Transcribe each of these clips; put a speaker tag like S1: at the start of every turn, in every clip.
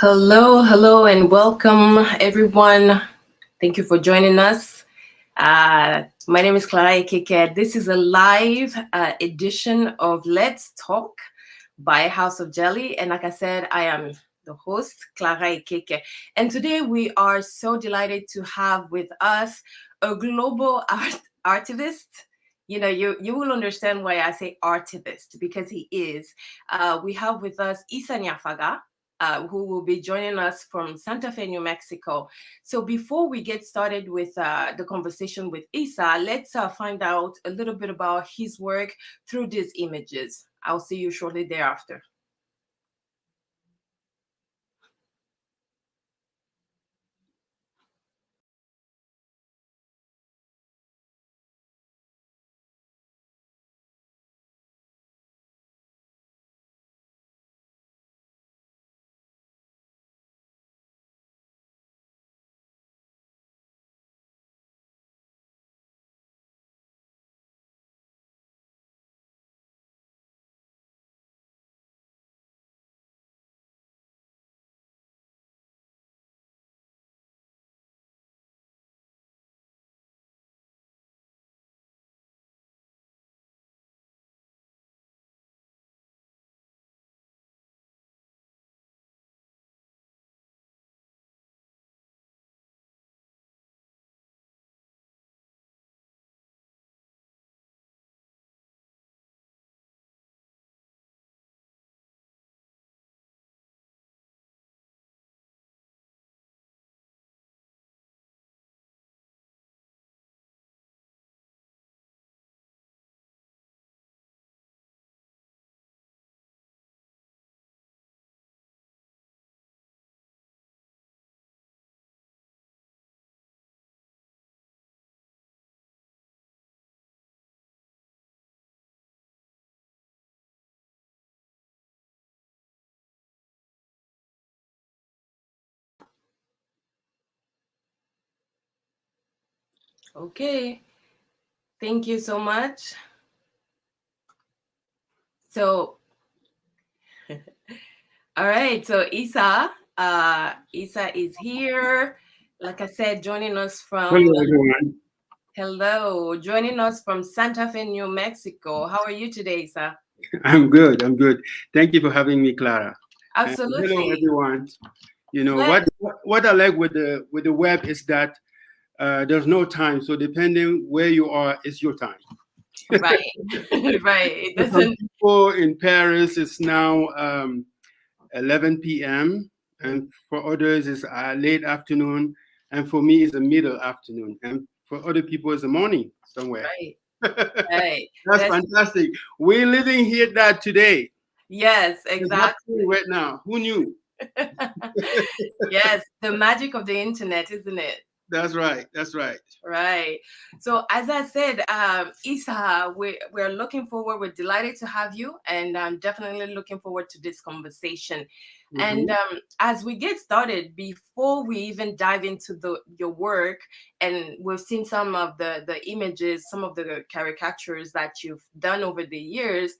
S1: Hello, hello, and welcome everyone. Thank you for joining us. My name is Clara Ikeke. This is a live edition of Let's Talk by House of Jelly. And like I said, I am the host, Clara Ikeke. And today we are so delighted to have with us a global artivist. You will understand why I say artivist because he is. We have with us Issa Nyaphaga, who will be joining us from Santa Fe, New Mexico. So before we get started with the conversation with Issa, let's find out a little bit about his work through these images. I'll see you shortly thereafter. Okay, thank you so much. So, all right, so Issa is here. Like I said, joining us from
S2: Hello, everyone.
S1: hello, joining us from Santa Fe, New Mexico. How are you today, Issa?
S2: I'm good. I'm good. Thank you for having me, Clara. And hello,
S1: Absolutely.
S2: everyone. You know
S1: Let
S2: what I like with the web is that there's no time. So depending where you are, it's your time.
S1: right, right. It
S2: For some
S1: doesn't
S2: people in Paris, it's now 11 p.m.
S1: mm,
S2: and for others, it's late afternoon, and for me, it's the middle afternoon, and for other people, it's the morning somewhere.
S1: right, right.
S2: That's
S1: That's
S2: fantastic. We're living here that today.
S1: yes,
S2: It's
S1: exactly.
S2: happening right now. Who knew?
S1: Yes, the magic of the internet, isn't it?
S2: That's right. That's right.
S1: Right. So as I said, Isa, we're looking forward. We're delighted to have you, and I'm definitely looking forward to this conversation. And
S2: Hmm.
S1: as we get started, before we even dive into your work, and we've seen some of the images, some of the caricatures that you've done over the years,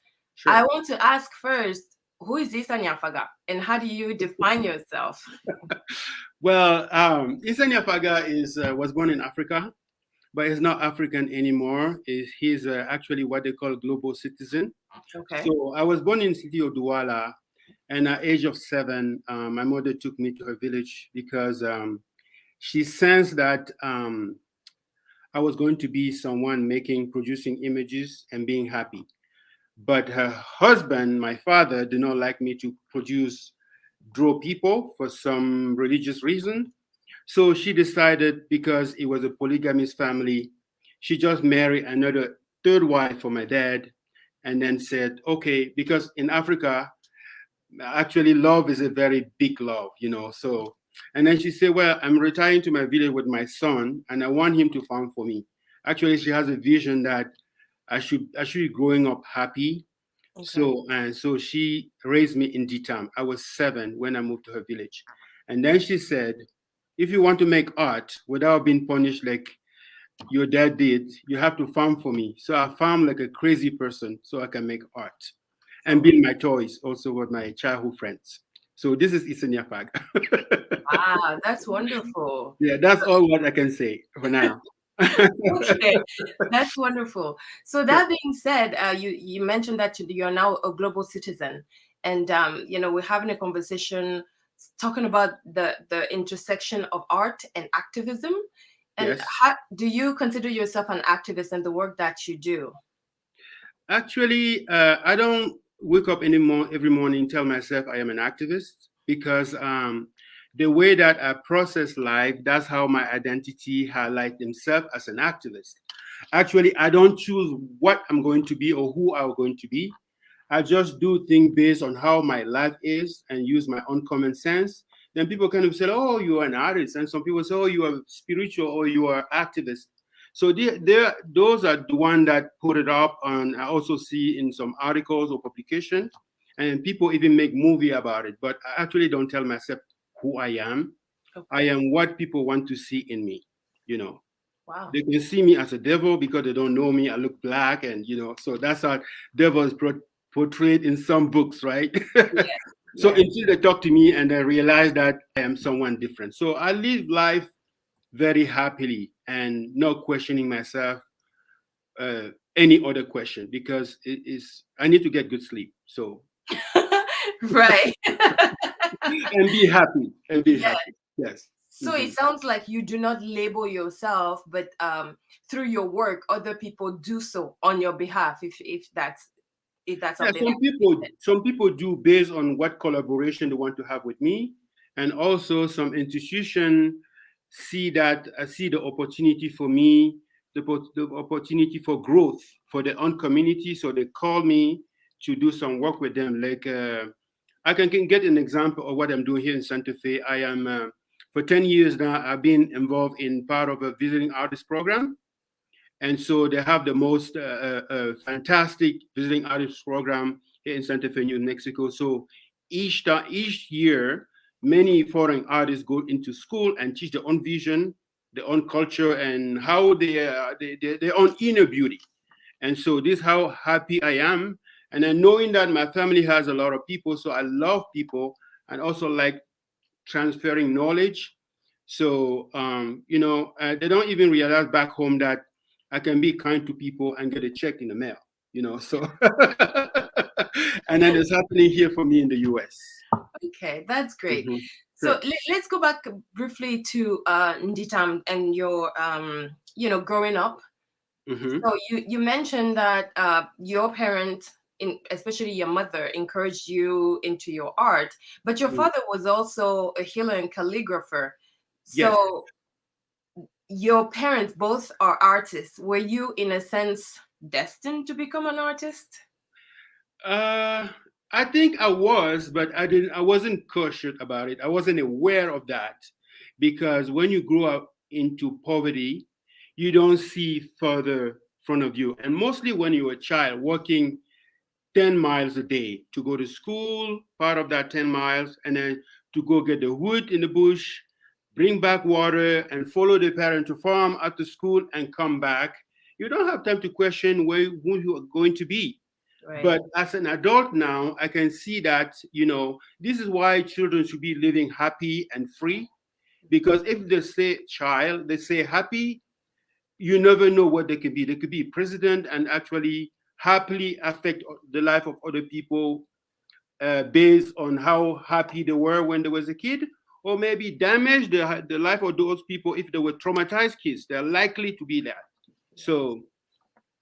S1: I
S2: Sure.
S1: want to ask first, who is Issa Nyaphaga, and how do you define yourself?
S2: Well, Issa Nyaphaga is was born in Africa, but he's not African anymore. He's actually what they call global citizen.
S1: Okay.
S2: So I was born in city of Douala, and at age of 7, my mother took me to her village because she sensed that I was going to be someone producing images and being happy. But her husband, my father, did not like me to draw people for some religious reason. So she decided, because it was a polygamous family, she just married another third wife for my dad, and then said, okay, because in Africa, actually love is a very big love, So, and then she said, well, I'm retiring to my village with my son, and I want him to farm for me. Actually, she has a vision that I should be growing up happy.
S1: Okay.
S2: So she raised me in Ditam. I was 7 when I moved to her village. And then she said, if you want to make art without being punished like your dad did, you have to farm for me. So I farm like a crazy person so I can make art and
S1: Oh,
S2: build my toys also with my childhood friends. So this is Issa Nyaphaga.
S1: Ah, that's wonderful.
S2: Yeah, that's all what I can say for now.
S1: Okay, that's wonderful. So that being said, you mentioned that you're now a global citizen, and we're having a conversation talking about the intersection of art and activism. And
S2: Yes.
S1: how do you consider yourself an activist in the work that you do?
S2: Actually, I don't wake up anymore every morning and tell myself I am an activist because the way that I process life, that's how my identity highlight themselves as an activist. Actually, I don't choose what I'm going to be or who I'm going to be. I just do things based on how my life is and use my own common sense. Then people kind of say, "Oh, you are an artist," and some people say, "Oh, you are spiritual or you are activist." So those are the one that put it up, and I also see in some articles or publication, and people even make movie about it. But I actually don't tell myself who I am. I
S1: Okay.
S2: am what people want to see in me. You know,
S1: Wow.
S2: they can see me as a devil because they don't know me. I look black, and so that's how devil is portrayed in some books, right?
S1: Yes.
S2: So
S1: Yes.
S2: until they talk to me and they realize that I am someone different, so I live life very happily and not questioning myself any other question because it is I need to get good sleep. So
S1: Right.
S2: and be happy and be
S1: Yeah.
S2: happy. Yes.
S1: So it
S2: Mhm.
S1: sounds like you do not label yourself, but through your work, other people do so on your behalf. If that's
S2: Yeah,
S1: something that
S2: some people do based on what collaboration they want to have with me, and also some institution see the opportunity for me, the opportunity for growth for their own community, so they call me to do some work with them. Like I can get an example of what I'm doing here in Santa Fe. I am for 10 years now. I've been involved in part of a visiting artist program, and so they have the most fantastic visiting artist program here in Santa Fe, New Mexico. So each year, many foreign artists go into school and teach their own vision, their own culture, and how their own inner beauty. And so this is how happy I am. And then knowing that my family has a lot of people, so I love people and also like transferring knowledge. So, they don't even realize back home that I can be kind to people and get a check in the mail, so, and then it's happening here for me in the US.
S1: okay, that's great.
S2: Mhm.
S1: So
S2: Sure.
S1: let's go back briefly to Nditam and your growing up.
S2: Hmm.
S1: So you mentioned that your parents, especially your mother, encouraged you into your art, but your father was also a healer and calligrapher.
S2: Yes.
S1: So your parents both are artists. Were you, in a sense, destined to become an artist?
S2: Uh, I think I was, but I wasn't cautious about it. I wasn't aware of that because when you grow up into poverty, you don't see further front of you. And mostly when you're a child working 10 miles a day to go to school, part of that 10 miles, and then to go get the wood in the bush, bring back water, and follow the parent to farm after school and come back. You don't have time to question who you are going to be.
S1: Right.
S2: But as an adult now, I can see that, this is why children should be living happy and free. Because if they say child, they say happy, you never know what they could be. They could be president and actually happily affect the life of other people based on how happy they were when they was a kid, or maybe damage the life of those people if they were traumatized kids. They're likely to be that. So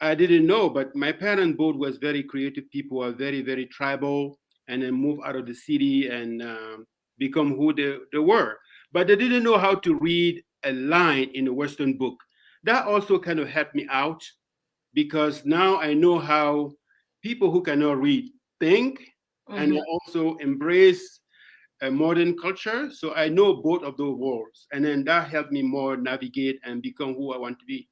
S2: I didn't know, but my parents both was very creative people, are very, very tribal, and then move out of the city and become who they were. But they didn't know how to read a line in a Western book. That also kind of helped me out because now I know how people who cannot read think, and I
S1: Hmm.
S2: also embrace a modern culture. So I know both of those worlds, and then that helped me more navigate and become who I want to be.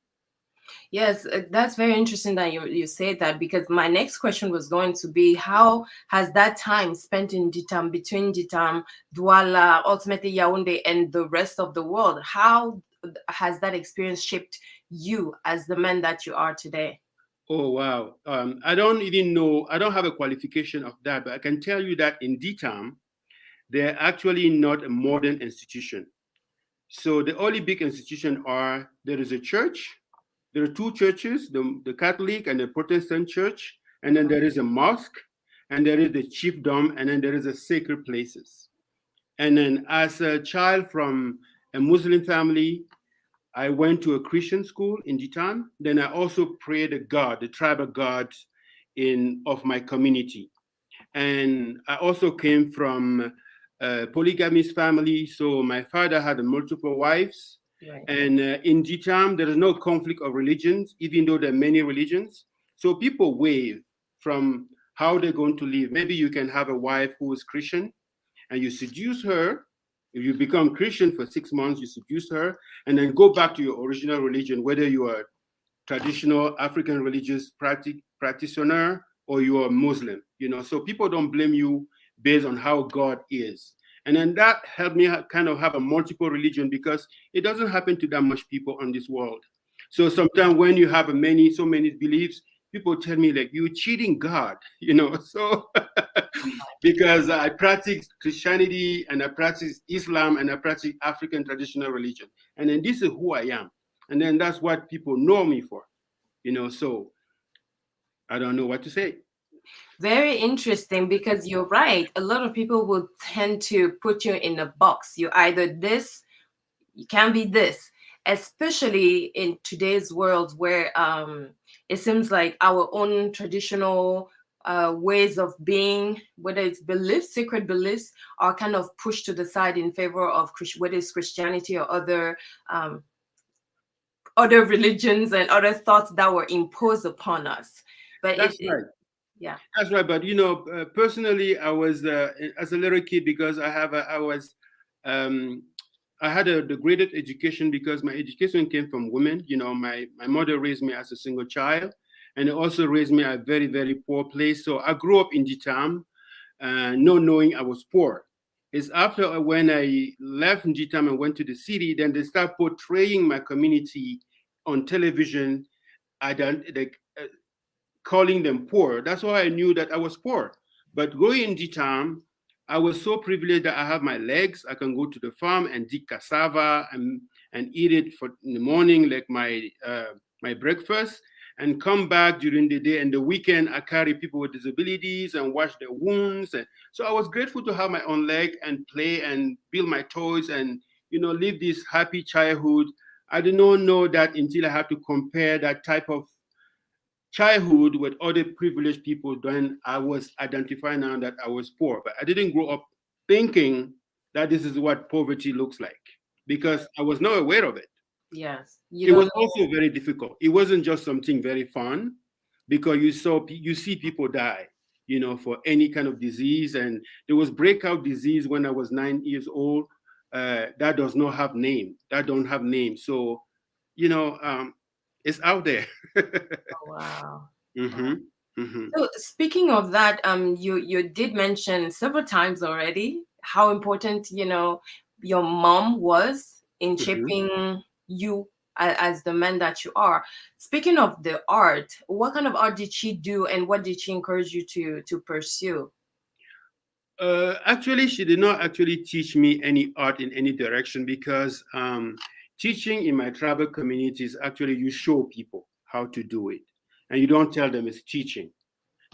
S1: Yes, that's very interesting that you said that, because my next question was going to be, how has that time spent in Ditam, between Ditam, Douala, ultimately Yaoundé, and the rest of the world, how has that experience shaped you as the man that you are today?
S2: Oh wow! I don't even know. I don't have a qualification of that, but I can tell you that in DTAM, they're actually not a modern institution. So the only big institution are, there is a church, there are two churches, the Catholic and the Protestant church, and then there is a mosque, and there is the chiefdom, and then there is a sacred places. And then as a child from a Muslim family, I went to a Christian school in Jitan. Then I also prayed to God, the tribal God in of my community. And I also came from a polygamous family. So my father had multiple wives.
S1: Right.
S2: And in Jitam, there is no conflict of religions, even though there are many religions. So people wave from how they're going to live. Maybe you can have a wife who is Christian and you seduce her. If you become Christian for 6 months, you seduce her, and then go back to your original religion, whether you are traditional African religious practitioner or you are Muslim. So people don't blame you based on how God is. And then that helped me kind of have a multiple religion, because it doesn't happen to that much people on this world. So sometimes when you have so many beliefs, people tell me like, you're cheating God, so because I practice Christianity and I practice Islam and I practice African traditional religion. And then this is who I am. And then that's what people know me for, so I don't know what to say.
S1: Very interesting, because you're right. A lot of people will tend to put you in a box. You're either this, you can't be this, especially in today's world where it seems like our own traditional ways of being, whether it's beliefs, sacred beliefs, are kind of pushed to the side in favor of whether it's Christianity or other religions and other thoughts that were imposed upon us. But
S2: That's right.
S1: Yeah,
S2: That's right. But personally, I was as a little kid, because I had the greatest education, because my education came from women. My mother raised me as a single child, and also raised me at a very, very poor place. So I grew up in Jitam, not knowing I was poor. It's after when I left Jitam and went to the city, then they start portraying my community on television. I don't like. Calling them poor. That's why I knew that I was poor. But going in Jitam, I was so privileged that I have my legs. I can go to the farm and dig cassava and eat it in the morning, like my breakfast, and come back during the day. And the weekend, I carry people with disabilities and wash their wounds. And so I was grateful to have my own leg and play and build my toys and live this happy childhood. I did not know that until I had to compare that type of childhood with other privileged people. Then I was identifying now that I was poor, but I didn't grow up thinking that this is what poverty looks like, because I was not aware of it.
S1: yes,
S2: It was also very difficult. It wasn't just something very fun, because you see people die, for any kind of disease. And there was breakout disease when I was 9 years old. That does not have name. That don't have name. So, it's out there.
S1: Oh, wow.
S2: Mm-hmm. Mm-hmm.
S1: So speaking of that, you did mention several times already how important your mom was in
S2: Mm-hmm.
S1: shaping you as the man that you are. Speaking of the art, what kind of art did she do, and what did she encourage you to pursue?
S2: Actually, she did not actually teach me any art in any direction, because teaching in my tribal communities, actually you show people how to do it, and you don't tell them it's teaching.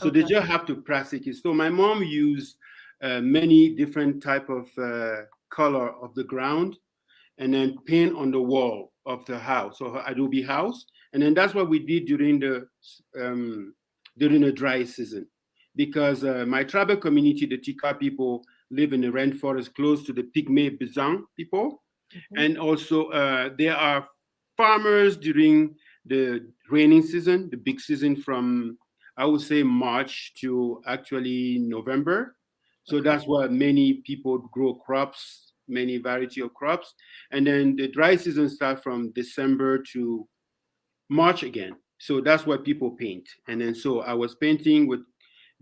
S2: So they
S1: Okay.
S2: just have to practice it. So my mom used many different type of color of the ground, and then paint on the wall of the house, or her adobe house. And then that's what we did um, during the dry season, because my tribal community, the Tika people, live in the rainforest close to the Pygmy Bizan people.
S1: Mhm.
S2: And also there are farmers during the raining season, the big season from, I would say, March to actually November. So
S1: Okay.
S2: that's why many people grow crops, many variety of crops. And then the dry season starts from December to March again. So that's what people paint. And then so I was painting with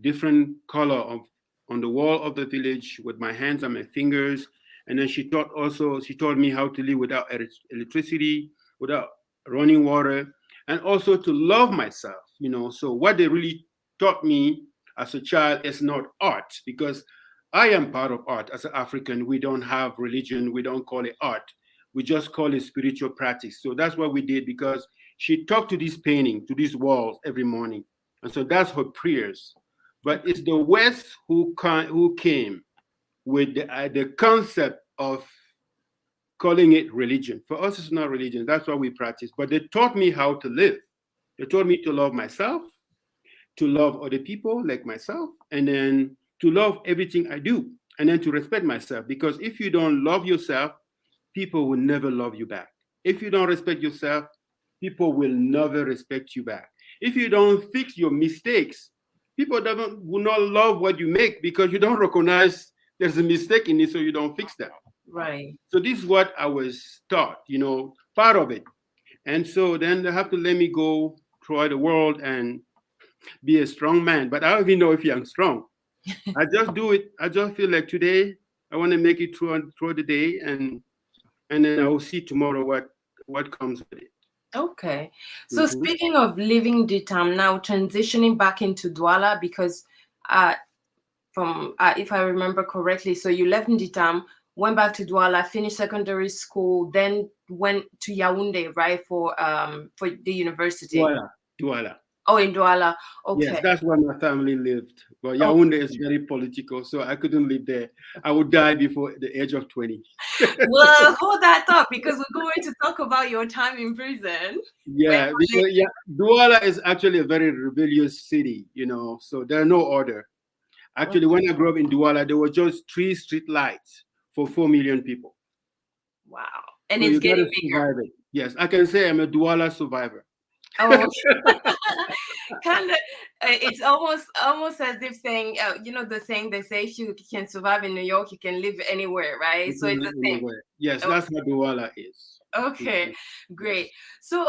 S2: different color on the wall of the village with my hands and my fingers. And then she taught me how to live without electricity, without running water, and also to love myself. So what they really taught me as a child is not art, because I am part of art. As an African, we don't have religion. We don't call it art. We just call it spiritual practice. So that's what we did, because she talked to this painting, to these walls every morning. And so that's her prayers. But it's the West who came with the concept of calling it religion. For us, it's not religion. That's what we practice. But they taught me how to live. They taught me to love myself, to love other people like myself, and then to love everything I do, and then to respect myself. Because if you don't love yourself, people will never love you back. If you don't respect yourself, people will never respect you back. If you don't fix your mistakes, people will not love what you make, because you don't recognize there's a mistake in it, so you don't fix that.
S1: Right.
S2: So this is what I was taught, part of it. And so then they have to let me go throughout the world and be a strong man. But I don't even know if I'm strong. I just do it. I just feel like today I want to make it through the day, and then I will see tomorrow what comes with it.
S1: Okay. So
S2: Mhm.
S1: speaking of leaving Ditam, now transitioning back into Douala, because uh, from if I remember correctly, so you left Ditam, went back to Douala, finished secondary school, then went to Yaoundé, right, for the university.
S2: Douala, Douala.
S1: Oh, in Douala.
S2: Yes,
S1: Okay.
S2: that's where my family lived. But
S1: Oh,
S2: Yaoundé is very political, so I couldn't live there. I would die before the age of 20.
S1: well, hold that thought, because we're going to talk about your time in prison. Where
S2: Yeah, because Douala is actually a very rebellious city, so there are no order. Actually, when I grew up in Douala, there were just 3 street lights for 4 million people.
S1: wow, and
S2: So
S1: it's
S2: you got
S1: getting
S2: to
S1: bigger.
S2: survive it. Yes, I can say I'm a Douala survivor.
S1: Oh, kind of. It's almost as if saying, the saying they say, if you can survive in New York, you can live anywhere, right?
S2: You
S1: So
S2: can
S1: it's the
S2: live
S1: same.
S2: anywhere. Yes, that's what Douala is.
S1: Okay,
S2: Mhm.
S1: great.
S2: Yes.
S1: So,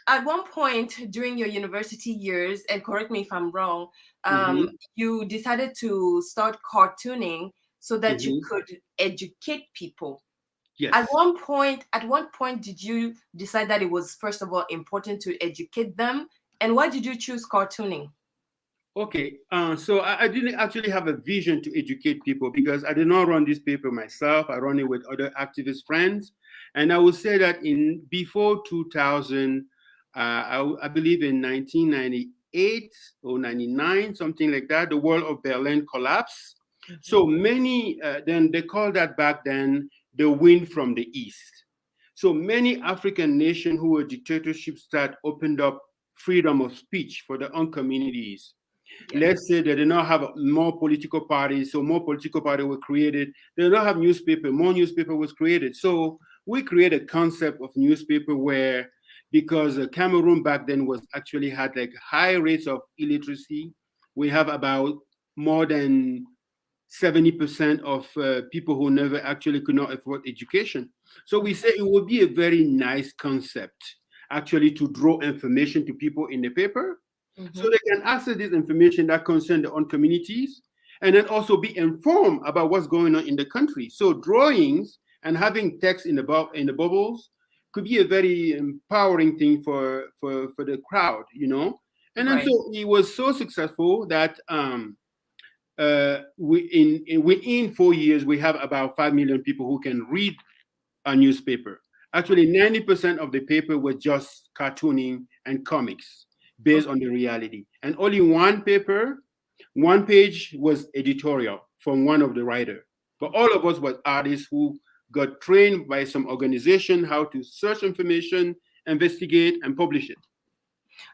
S1: at one point during your university years, and correct me if I'm wrong,
S2: Hmm.
S1: you decided to start cartooning so that you
S2: Hmm.
S1: could educate people.
S2: Yes.
S1: At one point, did you decide that it was first of all important to educate them, and why did you choose cartooning?
S2: Okay. So I didn't actually have a vision to educate people, because I did not run this paper myself. I run it with other activist friends, and I would say that in before 2000, I believe in 1998 or 99, something like that, the wall of Berlin collapsed. So many, then they called that back then the wind from the east. So many African nations who were dictatorships that opened up freedom of speech for their own communities.
S1: Yes.
S2: Let's say they did not have more political parties, so more political parties were created. They did not have newspaper, more newspaper was created. So we created a concept of newspaper where, because Cameroon back then was actually had like high rates of illiteracy, we have about more than 70% of people who never actually could not afford education. So we say it would be a very nice concept actually to draw information to people in the paper, so
S1: Mm-hmm.
S2: they can access this information that concern their own communities, and then also be informed about what's going on in the country. So drawings and having text in in the bubbles could be a very empowering thing for the crowd, And then
S1: Right.
S2: so it was so successful that within 4 years we have about 5 million people who can read a newspaper. Actually, 90% of the paper was just cartooning and comics based on the reality. And only one page was editorial from one of the writer. But all of us were artists who got trained by some organization how to search information, investigate, and publish it.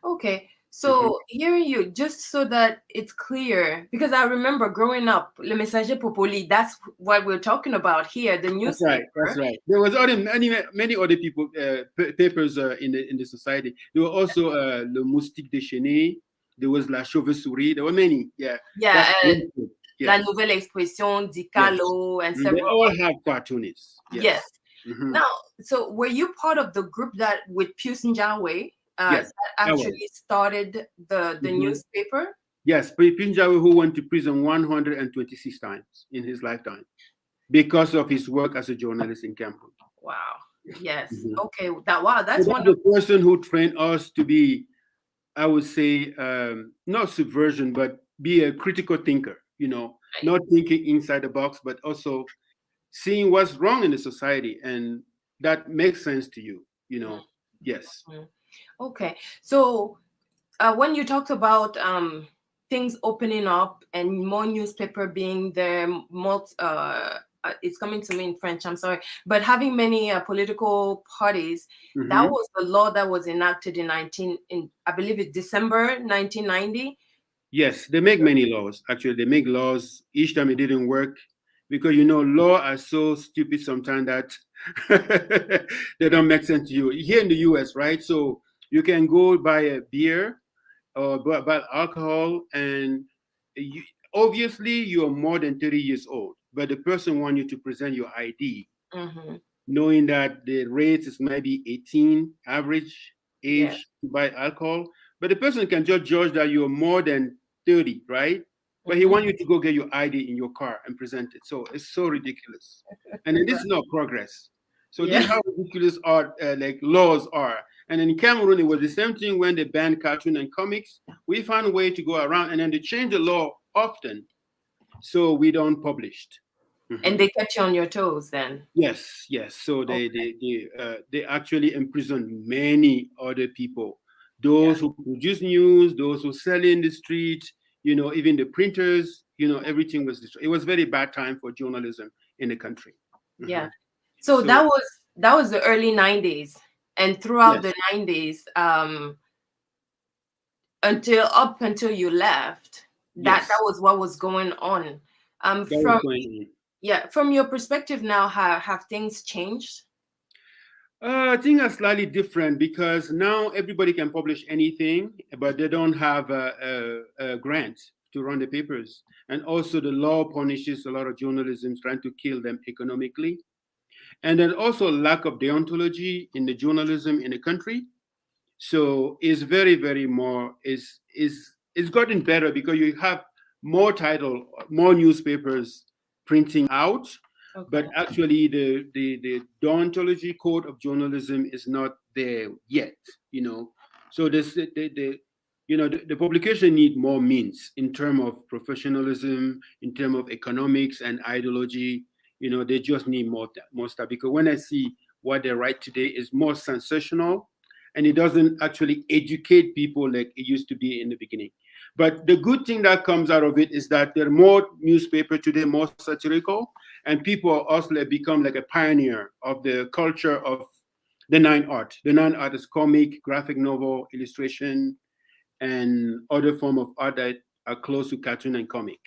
S1: Okay.
S2: Mhm.
S1: So hearing you, just so that it's clear, because I remember growing up, Le Messager Popoli, that's what we're talking about here, the
S2: That's right. That's
S1: newspaper.
S2: right. There was other many other people papers in the society. There were also Le Moustique Déchaîné. There was La Chauve-souris. There were many. Yeah,
S1: Yeah,
S2: that's one thing.
S1: La
S2: Yes,
S1: Nouvelle Expression,
S2: yes.
S1: Dicalo, and
S2: They
S1: several
S2: all
S1: others.
S2: have cartoonists.
S1: Yes.
S2: Yes. Hmm.
S1: Now, so were you part of the group that with Pius Njawe
S2: Yes,
S1: that
S2: I was.
S1: actually started the
S2: Hmm.
S1: newspaper?
S2: Yes, Pinjawe, who went to prison 126 times in his lifetime because of his work as a journalist in Cameroon.
S1: Wow. Yes.
S2: Mhm.
S1: Okay.
S2: So
S1: That's
S2: that's
S1: wonderful.
S2: the person who trained us to be, I would say, not subversion, but be a critical thinker.
S1: Right.
S2: not thinking inside the box, but also seeing what's wrong in the society, and that makes sense to you. Yes.
S1: Mhm. Okay. So when you talked about things opening up and more newspaper being there, more it's coming to me in French. I'm sorry, but having many political parties, that
S2: Hmm.
S1: was the law that was enacted in 19 in I believe it's December 1990.
S2: Yes, they make many laws. Actually, they make laws. Each time it didn't work because law are so stupid sometimes that they don't make sense to you. Here in the US, right? So you can go buy a beer or buy alcohol, and you, obviously you are more than 30 years old, but the person wants you to present your ID,
S1: Mm-hmm.
S2: knowing that the rate is maybe 18 average
S1: Yeah.
S2: age to buy alcohol. But the person can just judge that you're more than 30, right? But he
S1: Mm-hmm.
S2: wants you to go get your ID in your car and present it. So it's so ridiculous. And then this is not progress. So this
S1: Yeah.
S2: is how ridiculous our like laws are. And in Cameroon, it was the same thing when they banned cartoon and comics. We found a way to go around, and then they changed the law often, so we don't publish.
S1: And
S2: Mhm.
S1: they kept you on your toes then.
S2: Yes, yes. So
S1: Okay.
S2: they actually imprison many other people,
S1: Yeah.
S2: those who produce news, those who sell in the street, even the printers. Everything was destroyed. It was very bad time for journalism in the country.
S1: Yeah.
S2: Mhm.
S1: So
S2: So
S1: that was the early 90s, and throughout the
S2: yes,
S1: 90s, until you left, that
S2: yes,
S1: was what was going on.
S2: that was
S1: From
S2: going on.
S1: Yeah, from your perspective now, have things changed?
S2: I think that's slightly different because now everybody can publish anything, but they don't have a grant to run the papers. And also, the law punishes a lot of journalism, trying to kill them economically. And then also lack of deontology in the journalism in the country. So it's very, very more is it's gotten better because you have more title, more newspapers printing out, but
S1: Okay.
S2: actually the deontology code of journalism is not there yet. So this the publication need more means in terms of professionalism, in terms of economics and ideology. They just need more stuff because when I see what they write today is more sensational, and it doesn't actually educate people like it used to be in the beginning. But the good thing that comes out of it is that there are more newspaper today, more satirical, and people are also like become like a pioneer of the culture of the nine art. The nine art is comic, graphic novel, illustration, and other form of art that are close to cartoon and comic.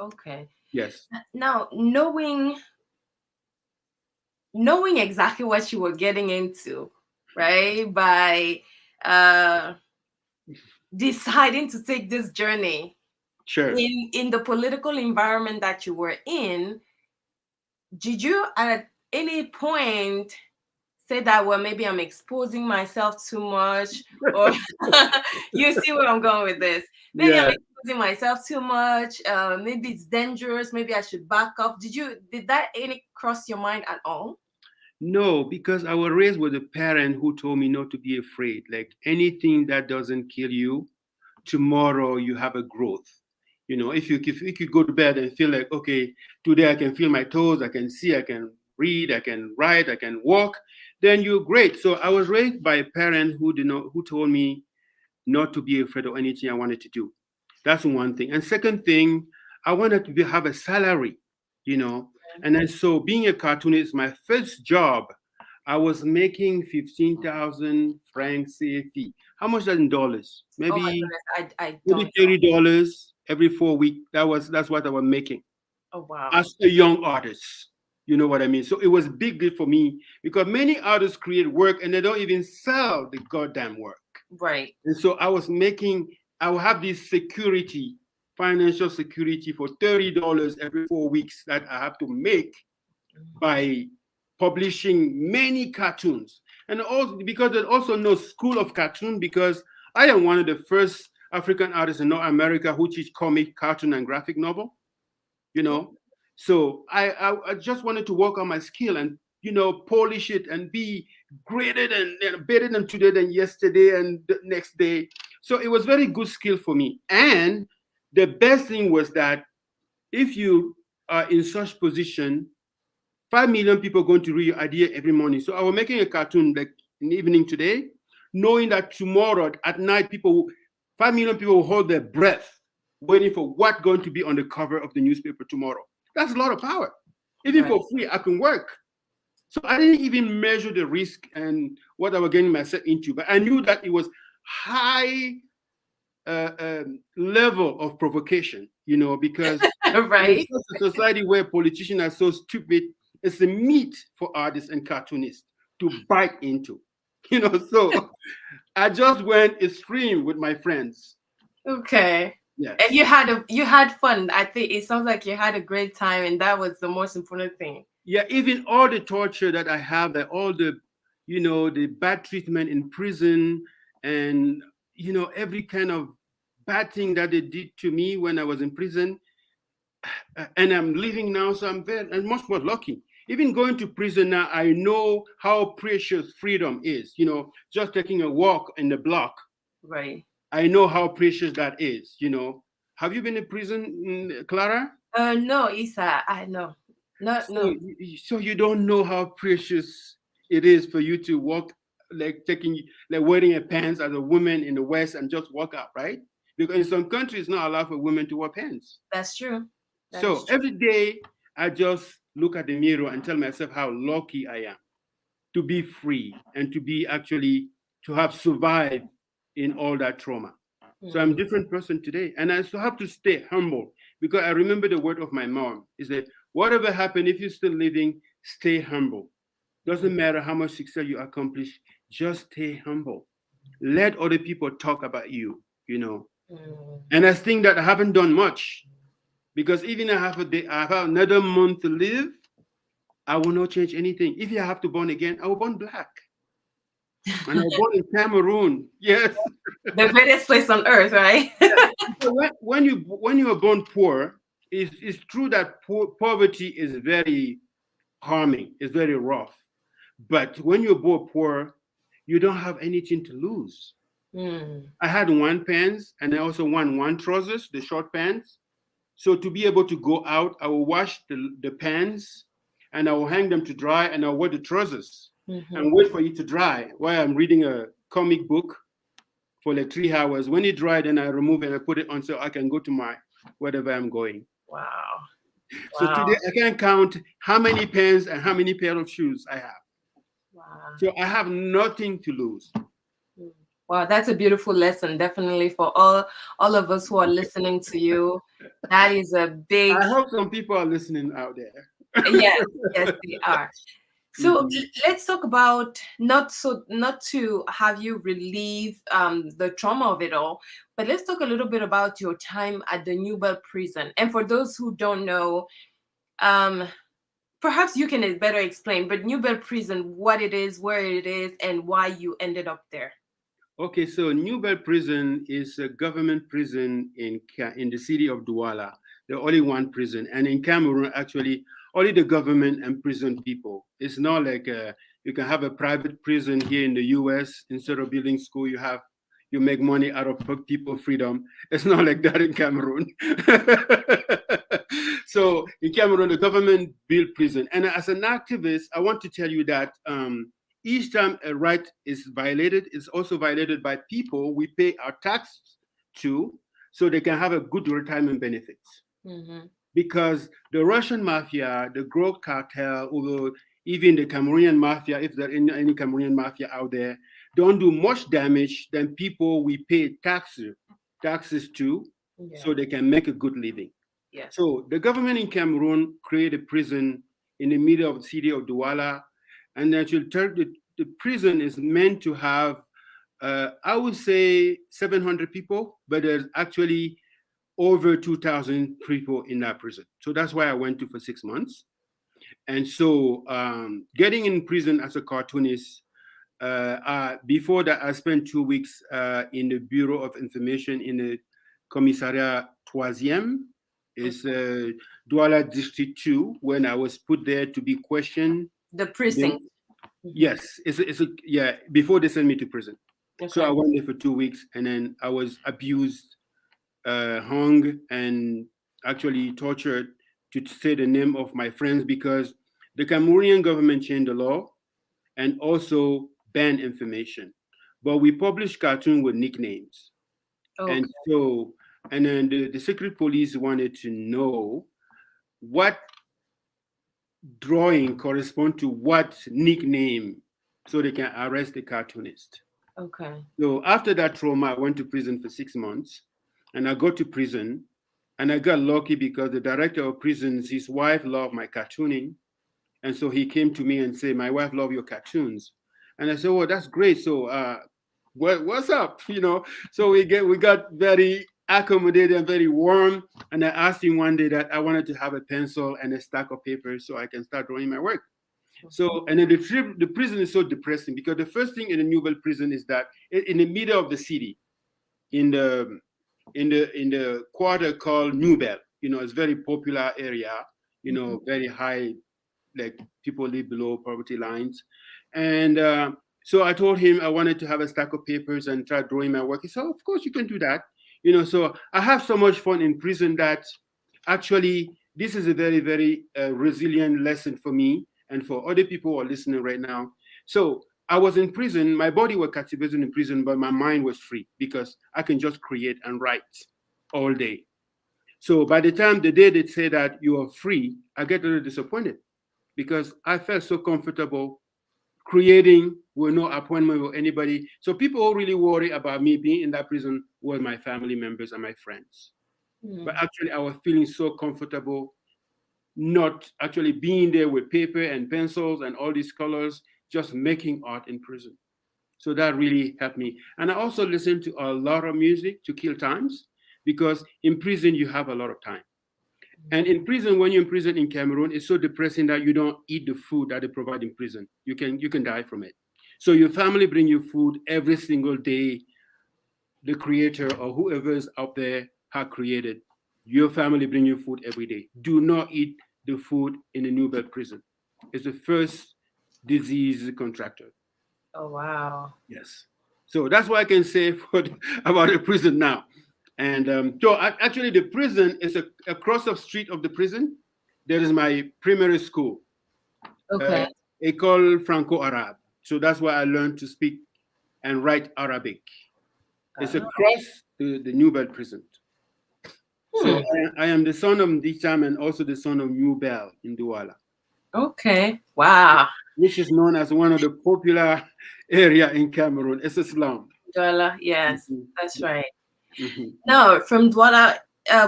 S1: Okay.
S2: Yes,
S1: Now, knowing exactly what you were getting into, right? By uh deciding to take this journey
S2: sure.
S1: in the political environment that you were in, did you at any point say that, well, maybe I'm exposing myself too much, or you see where I'm going with this? Maybe I'm
S2: Yeah.
S1: exposing myself too much. Maybe it's dangerous. Maybe I should back up. Did that any cross your mind at all?
S2: No, because I was raised with a parent who told me not to be afraid. Like anything that doesn't kill you, tomorrow you have a growth. If you go to bed and feel like, okay, today I can feel my toes, I can see, I can read, I can write, I can walk, then you're great. So I was raised by a parent who told me not to be afraid of anything I wanted to do. That's one thing. And second thing, I wanted to have a salary, you know. And then so being a cartoonist, my first job, I was making 15,000 francs CFE. How much is that in dollars?
S1: Oh my
S2: Maybe
S1: goodness, I don't
S2: maybe
S1: know.
S2: $30 every 4 weeks. That's what I was making
S1: Oh wow.
S2: as a young artist. You know what I mean? So it was a big deal for me because many artists create work and they don't even sell the goddamn work.
S1: Right.
S2: And so I will have this security, financial security for $30 every 4 weeks that I have to make by publishing many cartoons. And also because there's also no school of cartoon, because I am one of the first African artists in North America who teach comic, cartoon, and graphic novel, you know. So I just wanted to work on my skill and polish it and be greater than better than today than yesterday and the next day. So it was very good skill for me. And the best thing was that if you are in such position, 5 million people are going to read your idea every morning. So I was making a cartoon like in the evening today, knowing that tomorrow at night, 5 million people will hold their breath, waiting for what's going to be on the cover of the newspaper tomorrow. That's a lot of power. Even for free, I can work. So I didn't even measure the risk and what I was getting myself into, but I knew that it was high level of provocation, because
S1: Right.
S2: in a society where politicians are so stupid, it's the meat for artists and cartoonists to bite into, So I just went extreme with my friends.
S1: Okay.
S2: Yes.
S1: And you had fun. I think it sounds like you had a great time, and that was the most important thing.
S2: Yeah, even all the torture that I have, all the, the bad treatment in prison, and every kind of bad thing that they did to me when I was in prison, and I'm living now, so I'm much more lucky. Even going to prison now, I know how precious freedom is. Just taking a walk in the block.
S1: Right.
S2: I know how precious that is. Have you been in prison, Clara?
S1: No, Issa, I know. No, no.
S2: So you don't know how precious it is for you to walk, like wearing a pants as a woman in the West and just walk out, right? Because in some countries, it's not allowed for women to wear pants.
S1: That's true.
S2: So every day, I just look at the mirror and tell myself how lucky I am to be free and to have survived in all that trauma. So I'm a different person today. And I still have to stay humble because I remember the word of my mom is that whatever happened, if you're still living, stay humble. Doesn't matter how much success you accomplish, just stay humble. Let other people talk about you. And I think that I haven't done much because even I have another month to live, I will not change anything. If I have to born again, I will born black. And I was born in Cameroon. Yes.
S1: The greatest place on earth, right?
S2: So when you are born poor, it's true that poverty is very harming. It's very rough. But when you're born poor, you don't have anything to lose. I had one pants and I also won one trousers, the short pants. So to be able to go out, I will wash the pants and I will hang them to dry and I'll wear the trousers and wait for it to dry while I'm reading a comic book for like 3 hours. When it dried, then I remove it and I put it on so I can go to wherever I'm going.
S1: Wow.
S2: So today I can count how many pants and how many pair of shoes I have.
S1: Wow.
S2: So I have nothing to lose.
S1: Wow, that's a beautiful lesson, definitely for all of us who are listening to you. That is a big.
S2: I hope some people are listening out there.
S1: Yes, they are. So let's talk about not to have you relieve the trauma of it all, but let's talk a little bit about your time at the Newbell prison. And for those who don't know, perhaps you can better explain, but Newbell prison, what it is, where it is, and why you ended up there.
S2: Okay, so Newbell prison is a government prison in the city of Douala. The only one prison, and in Cameroon, actually, only the government and prison people. It's not like you can have a private prison here in the U.S. Instead of building school, you make money out of people freedom. It's not like that in Cameroon. So in Cameroon, the government built prison, and as an activist, I want to tell you that. Each time a right is violated, it's also violated by people we pay our tax to so they can have a good retirement benefits. Because the Russian mafia, the drug cartel, or even the Cameroonian mafia, if there is any Cameroonian mafia out there, don't do much damage than people we pay taxes to so they can make a good living.
S1: Yeah.
S2: So the government in Cameroon created a prison in the middle of the city of Douala. And actually, the prison is meant to have, I would say, 700 people, but there's actually over 2,000 people in that prison. So that's why I went to for 6 months. And so getting in prison as a cartoonist, before that, I spent 2 weeks in the Bureau of Information in the Commissariat Troisième. It's Douala District 2, when I was put there to be questioned.
S1: The precinct.
S2: Yes, before they sent me to prison. Okay. So I went there for 2 weeks and then I was abused, hung, and actually tortured to say the name of my friends because the Cameroonian government changed the law and also banned information. But we published cartoon with nicknames. And
S1: Okay.
S2: so, and then the secret police wanted to know what drawing correspond to what nickname so they can arrest the cartoonist.
S1: Okay.
S2: So after that trauma, I went to prison for 6 months and I got to prison and I got lucky because the director of prisons, his wife loved my cartooning. And so he came to me and said, my wife loves your cartoons. And I said, oh, that's great. So what's up? So we got very accommodated and very warm. And I asked him one day that I wanted to have a pencil and a stack of paper so I can start drawing my work. So, and then the prison is so depressing because the first thing in the Newell prison is that in the middle of the city, in the quarter called Newell, it's very popular area, very high, like people live below poverty lines. And so I told him I wanted to have a stack of papers and try drawing my work. He said, of course you can do that. So I have so much fun in prison that actually this is a very, very resilient lesson for me and for other people who are listening right now. So I was in prison, my body was captivated in prison, but my mind was free because I can just create and write all day. So by the time the day they say that you are free, I get a little disappointed because I felt so comfortable creating with no appointment with anybody. So people who really worry about me being in that prison were my family members and my friends. But actually, I was feeling so comfortable not actually being there with paper and pencils and all these colors, just making art in prison. So that really helped me. And I also listened to a lot of music to kill times because in prison, you have a lot of time. And in prison, when you're in prison in Cameroon, it's so depressing that you don't eat the food that they provide in prison. You can die from it. So your family bring you food every single day. The creator or whoever is out there has created. Your family bring you food every day. Do not eat the food in a Newell prison. It's the first disease contractor.
S1: Oh, wow.
S2: Yes. So that's what I can say about the prison now. And so actually, the prison is across the street of the prison. There is my primary school,
S1: Okay.
S2: École Franco-Arabe. So that's where I learned to speak and write Arabic. It's across the Newell prison. So I am the son of Ndicham and also the son of Newell in Douala.
S1: Okay. Wow.
S2: Which is known as one of the popular area in Cameroon. It's a slum.
S1: Douala, yes, that's right.
S2: Mm-hmm.
S1: Now, from Douala,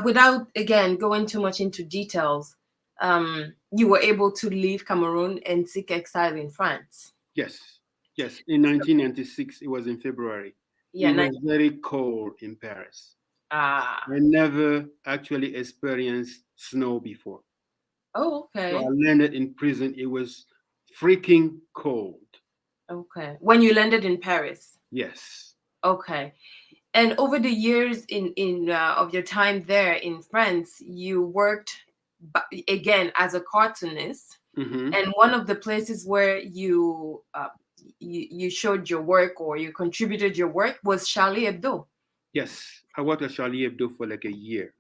S1: without again going too much into details, you were able to leave Cameroon and seek exile in France.
S2: Yes. In 1996, it was in February.
S1: Yeah,
S2: it was very cold in Paris. I never actually experienced snow before.
S1: Oh, okay.
S2: So I landed in prison. It was freaking cold.
S1: Okay. When you landed in Paris?
S2: Yes.
S1: Okay. And over the years in of your time there in France, you worked again as a cartoonist.
S2: Mm-hmm.
S1: And one of the places where you showed your work or you contributed your work was Charlie Hebdo.
S2: Yes, I worked at Charlie Hebdo for like a year.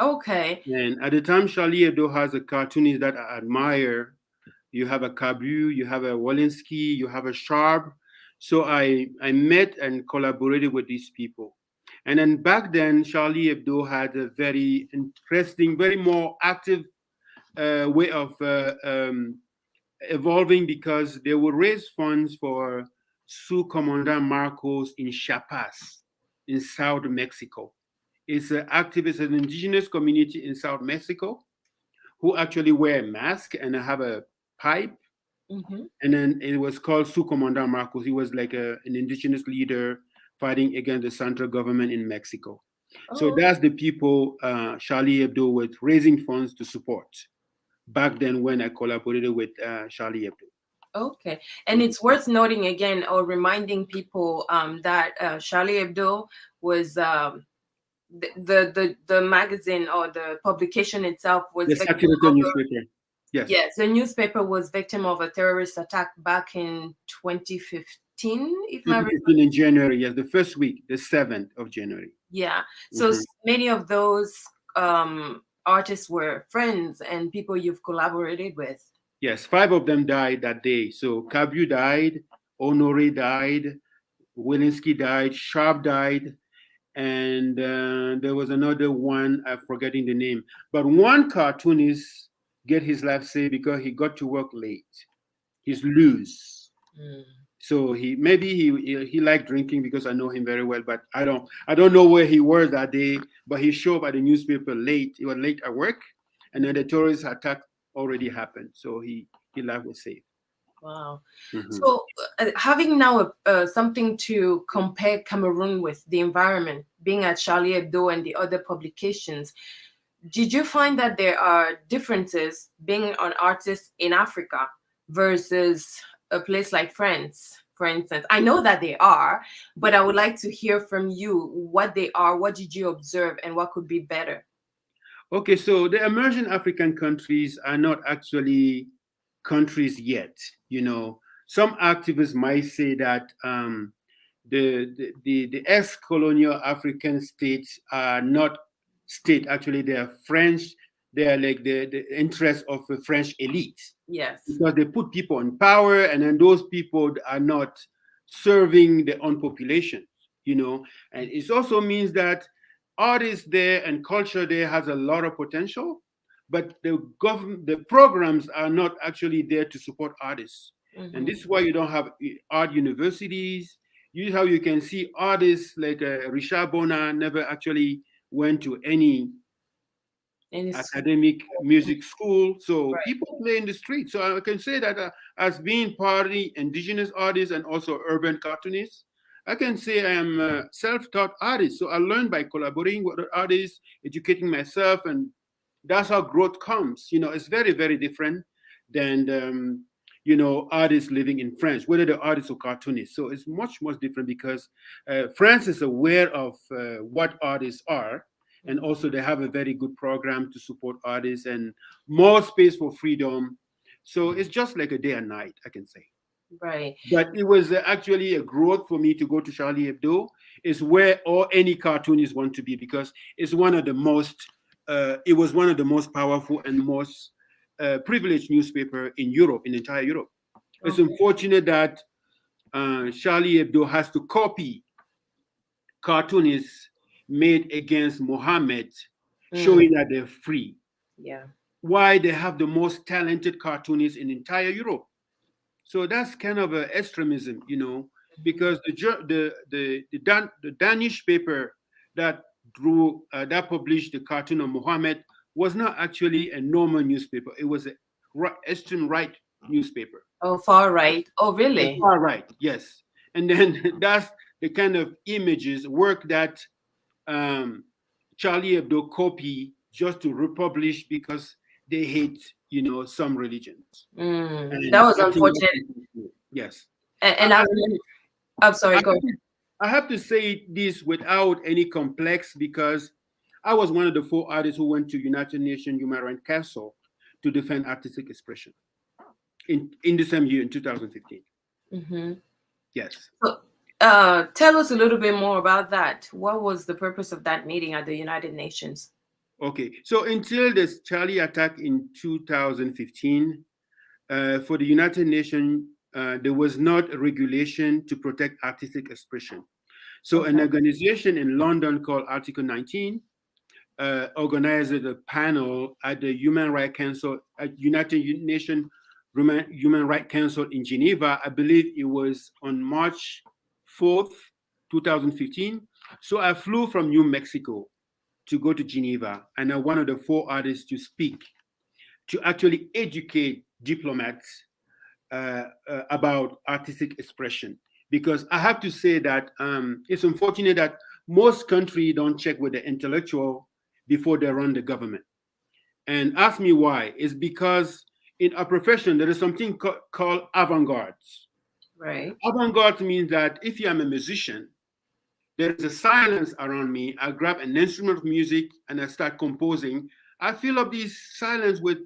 S1: Okay.
S2: And at the time, Charlie Hebdo has a cartoonist that I admire. You have a Cabu, you have a Walensky, you have a Sharp. So I met and collaborated with these people. And then back then, Charlie Hebdo had a very interesting, very more active way of evolving because they would raise funds for Sous-Commandant Marcos in Chiapas in South Mexico. It's an activist, an indigenous community in South Mexico who actually wear a mask and have a pipe.
S1: Mm-hmm.
S2: And then it was called Sous-Commandant Marcos. He was like an indigenous leader fighting against the central government in Mexico. Oh. So that's the people Charlie Hebdo was raising funds to support back then when I collaborated with Charlie Hebdo.
S1: Okay. And it's worth noting again or reminding people that Charlie Hebdo was the magazine or the publication itself was
S2: the satirical newspaper. Yes.
S1: Yes, the newspaper was victim of a terrorist attack back in 2015, if I remember.
S2: In January, yes, the first week, the 7th of January.
S1: Yeah. So many of those artists were friends and people you've collaborated with.
S2: Yes, 5 of them died that day. So Kabu died, Honore died, Walensky died, Sharp died, and there was another one. I'm forgetting the name. But one cartoonist get his life saved because he got to work late. He's loose.
S1: Mm.
S2: So he liked drinking because I know him very well, but I don't know where he was that day. But he showed up at the newspaper late. He was late at work, and then the terrorist attack already happened. So he life was safe.
S1: Wow.
S2: Mhm.
S1: So, having now something to compare Cameroon with the environment, being at Charlie Hebdo and the other publications, did you find that there are differences being an artist in Africa versus a place like France, for instance? I know that they are, but I would like to hear from you what they are, what did you observe, and what could be better?
S2: Okay, so the emerging African countries are not actually countries yet. Some activists might say that the ex-colonial African states are not state. Actually, they are French. They are like the interest of the French elite
S1: Yes.
S2: because they put people in power, and then those people are not serving their own population. And it also means that artists there and culture there has a lot of potential, but the programs are not actually there to support artists. And
S1: Mm-hmm.
S2: this is why you don't have art universities. How you can see artists like Richard Bona never actually went to any
S1: And it's
S2: academic music school. So
S1: right.
S2: people play in the street. So I can say that as being partly indigenous artist and also urban cartoonist, I can say I am a self-taught artist. So I learned by collaborating with other artists, educating myself, and that's how growth comes. It's very, very different than artists living in France, whether they're artists or cartoonists. So it's much, much different because France is aware of what artists are, and also they have a very good program to support artists and more space for freedom. So it's just like a day and night, I can say.
S1: Right.
S2: But it was actually a growth for me to go to Charlie Hebdo. Is where all any cartoonists want to be because it's one of the most. It was one of the most powerful and most privileged newspaper in Europe, in entire Europe. It's
S1: Okay.
S2: unfortunate that Charlie Hebdo has to copy cartoonists made against Mohammed,
S1: Mm.
S2: showing that they're free.
S1: Yeah.
S2: Why they have the most talented cartoonists in entire Europe. So that's kind of a extremism, because the Danish paper that that published the cartoon of Mohammed was not actually a normal newspaper. It was a extreme right newspaper.
S1: Oh, far right. Oh,
S2: The
S1: really?
S2: far right, yes. And then that's the kind of images work that um, Charlie Hebdo copy just to republish because they hate, some religions.
S1: Mm. That
S2: And
S1: was
S2: I think
S1: unfortunate.
S2: yes.
S1: And I
S2: I,
S1: remember. I'm sorry.
S2: I,
S1: Go ahead.
S2: I have to say this without any complex because I was one of the 4 artists who went to United Nations Human Rights Council to defend artistic expression in the same year in 2015.
S1: Mm-hmm.
S2: Yes.
S1: So, tell us a little bit more about that. What was the purpose of that meeting at the United Nations?
S2: Okay. So until this Charlie attack in 2015, for the United Nations, there was not a regulation to protect artistic expression. So an
S1: Okay.
S2: organization in London called Article 19 organized a panel at the Human Rights Council at United Nations Human Rights Council in Geneva. I believe it was on March 4th, 2015. So I flew from New Mexico to go to Geneva, and I'm one of the 4 artists to speak to actually educate diplomats about artistic expression. Because I have to say that it's unfortunate that most countries don't check with the intellectual before they run the government. And ask me why. It's because in our profession, there is something called avant-garde.
S1: Right.
S2: Avant-garde means that if I'm a musician, there is a silence around me. I grab an instrument of music and I start composing. I fill up this silence with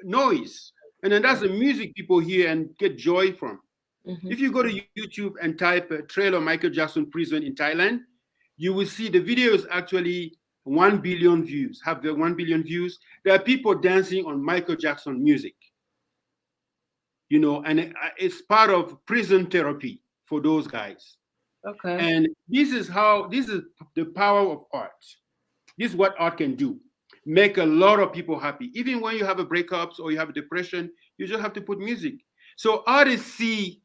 S2: noise. And then that's the music people hear and get joy from.
S1: Mm-hmm.
S2: If you go to YouTube and type Trailer Michael Jackson prison in Thailand, you will see the video is actually 1 billion views, have the 1 billion views. There are people dancing on Michael Jackson music, you know, and it's part of prison therapy for those guys.
S1: Okay.
S2: And this is the power of art. This is what art can do. Make a lot of people happy. Even when you have a breakups or you have a depression, you just have to put music. So artists see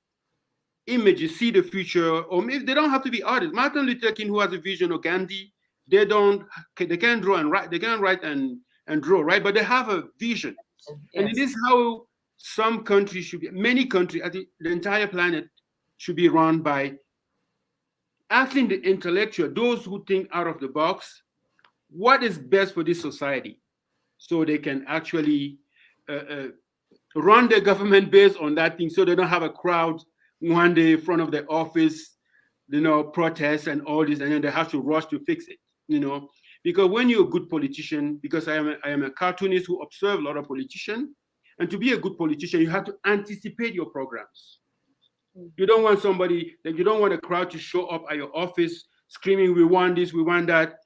S2: images, see the future, or maybe they don't have to be artists. Martin Luther King, who has a vision, or Gandhi, they can't draw and write, they can't write and draw, right? But they have a vision.
S1: Yes.
S2: And it is how some countries should be, many countries, I think the entire planet should be run by asking the intellectual, those who think out of the box, what is best for this society, so they can actually run the government based on that thing, so they don't have a crowd one day in front of the office, you know, protests and all this, and then they have to rush to fix it, you know. Because when you're a good politician, because I am a cartoonist who observe a lot of politicians, and to be a good politician, you have to anticipate your programs. You don't want somebody, like, you don't want a crowd to show up at your office screaming, we want this, we want that,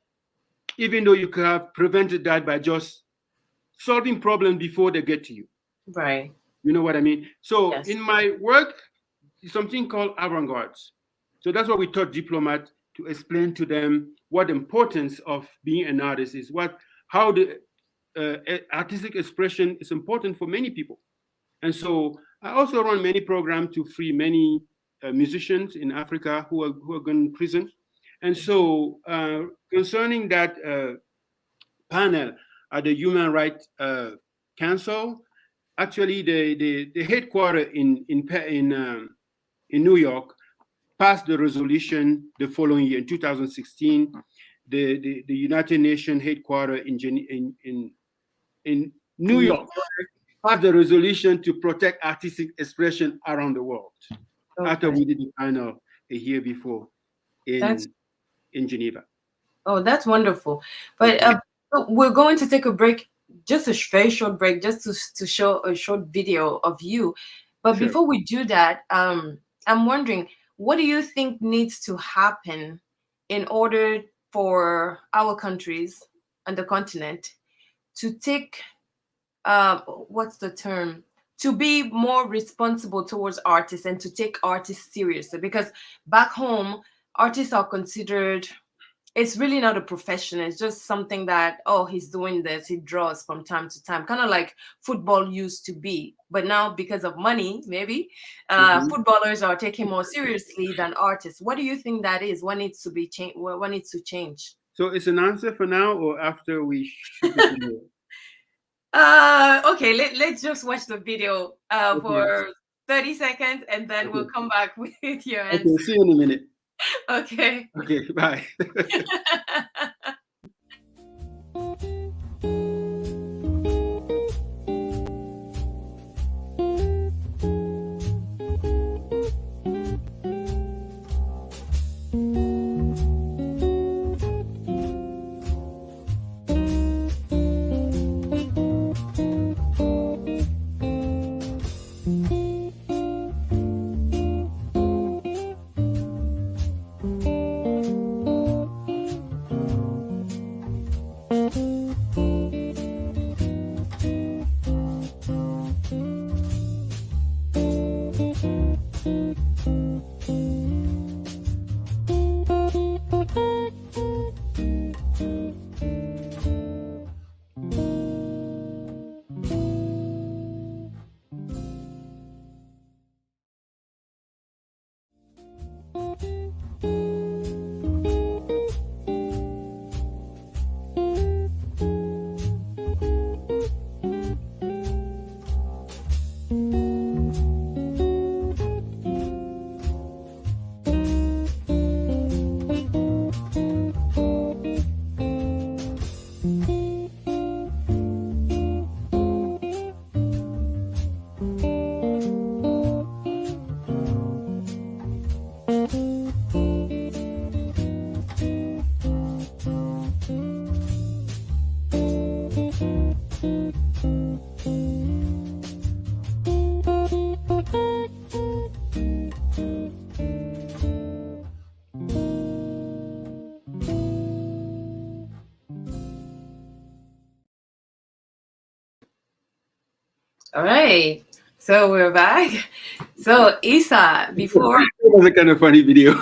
S2: even though you could have prevented that by just solving problems before they get to you.
S1: Right.
S2: You know what I mean? So
S1: Yes.
S2: in my work, something called avant-garde. So that's what we taught diplomats, to explain to them what the importance of being an artist is, how the artistic expression is important for many people. And so I also run many programs to free many musicians in Africa who are going to prison. And so concerning that panel at the Human Rights Council, actually the headquarters in New York passed the resolution the following year, in 2016. The United Nations headquarters in New York passed the resolution to protect artistic expression around the world. Okay. After we did the panel a year before in Geneva.
S1: Oh, that's wonderful. But we're going to take a break, just a very short break, just to show a short video of you. But sure, before we do that, I'm wondering, what do you think needs to happen in order for our countries and the continent to take, what's the term? To be more responsible towards artists and to take artists seriously? Because back home, artists are considered, it's really not a profession. It's just something that, oh, he's doing this, he draws from time to time, kind of like football used to be. But now, because of money, maybe, footballers are taken more seriously than artists. What do you think that is? What needs to be changed? What needs to change?
S2: So it's an answer for now, or after we shoot the video?
S1: Okay, let's just watch the video for 30 seconds, and then we'll come back with your answer.
S2: Okay, see you in a minute.
S1: Okay.
S2: Okay, bye.
S1: All right. So we're back. So Issa, before
S2: That was a kind of funny video.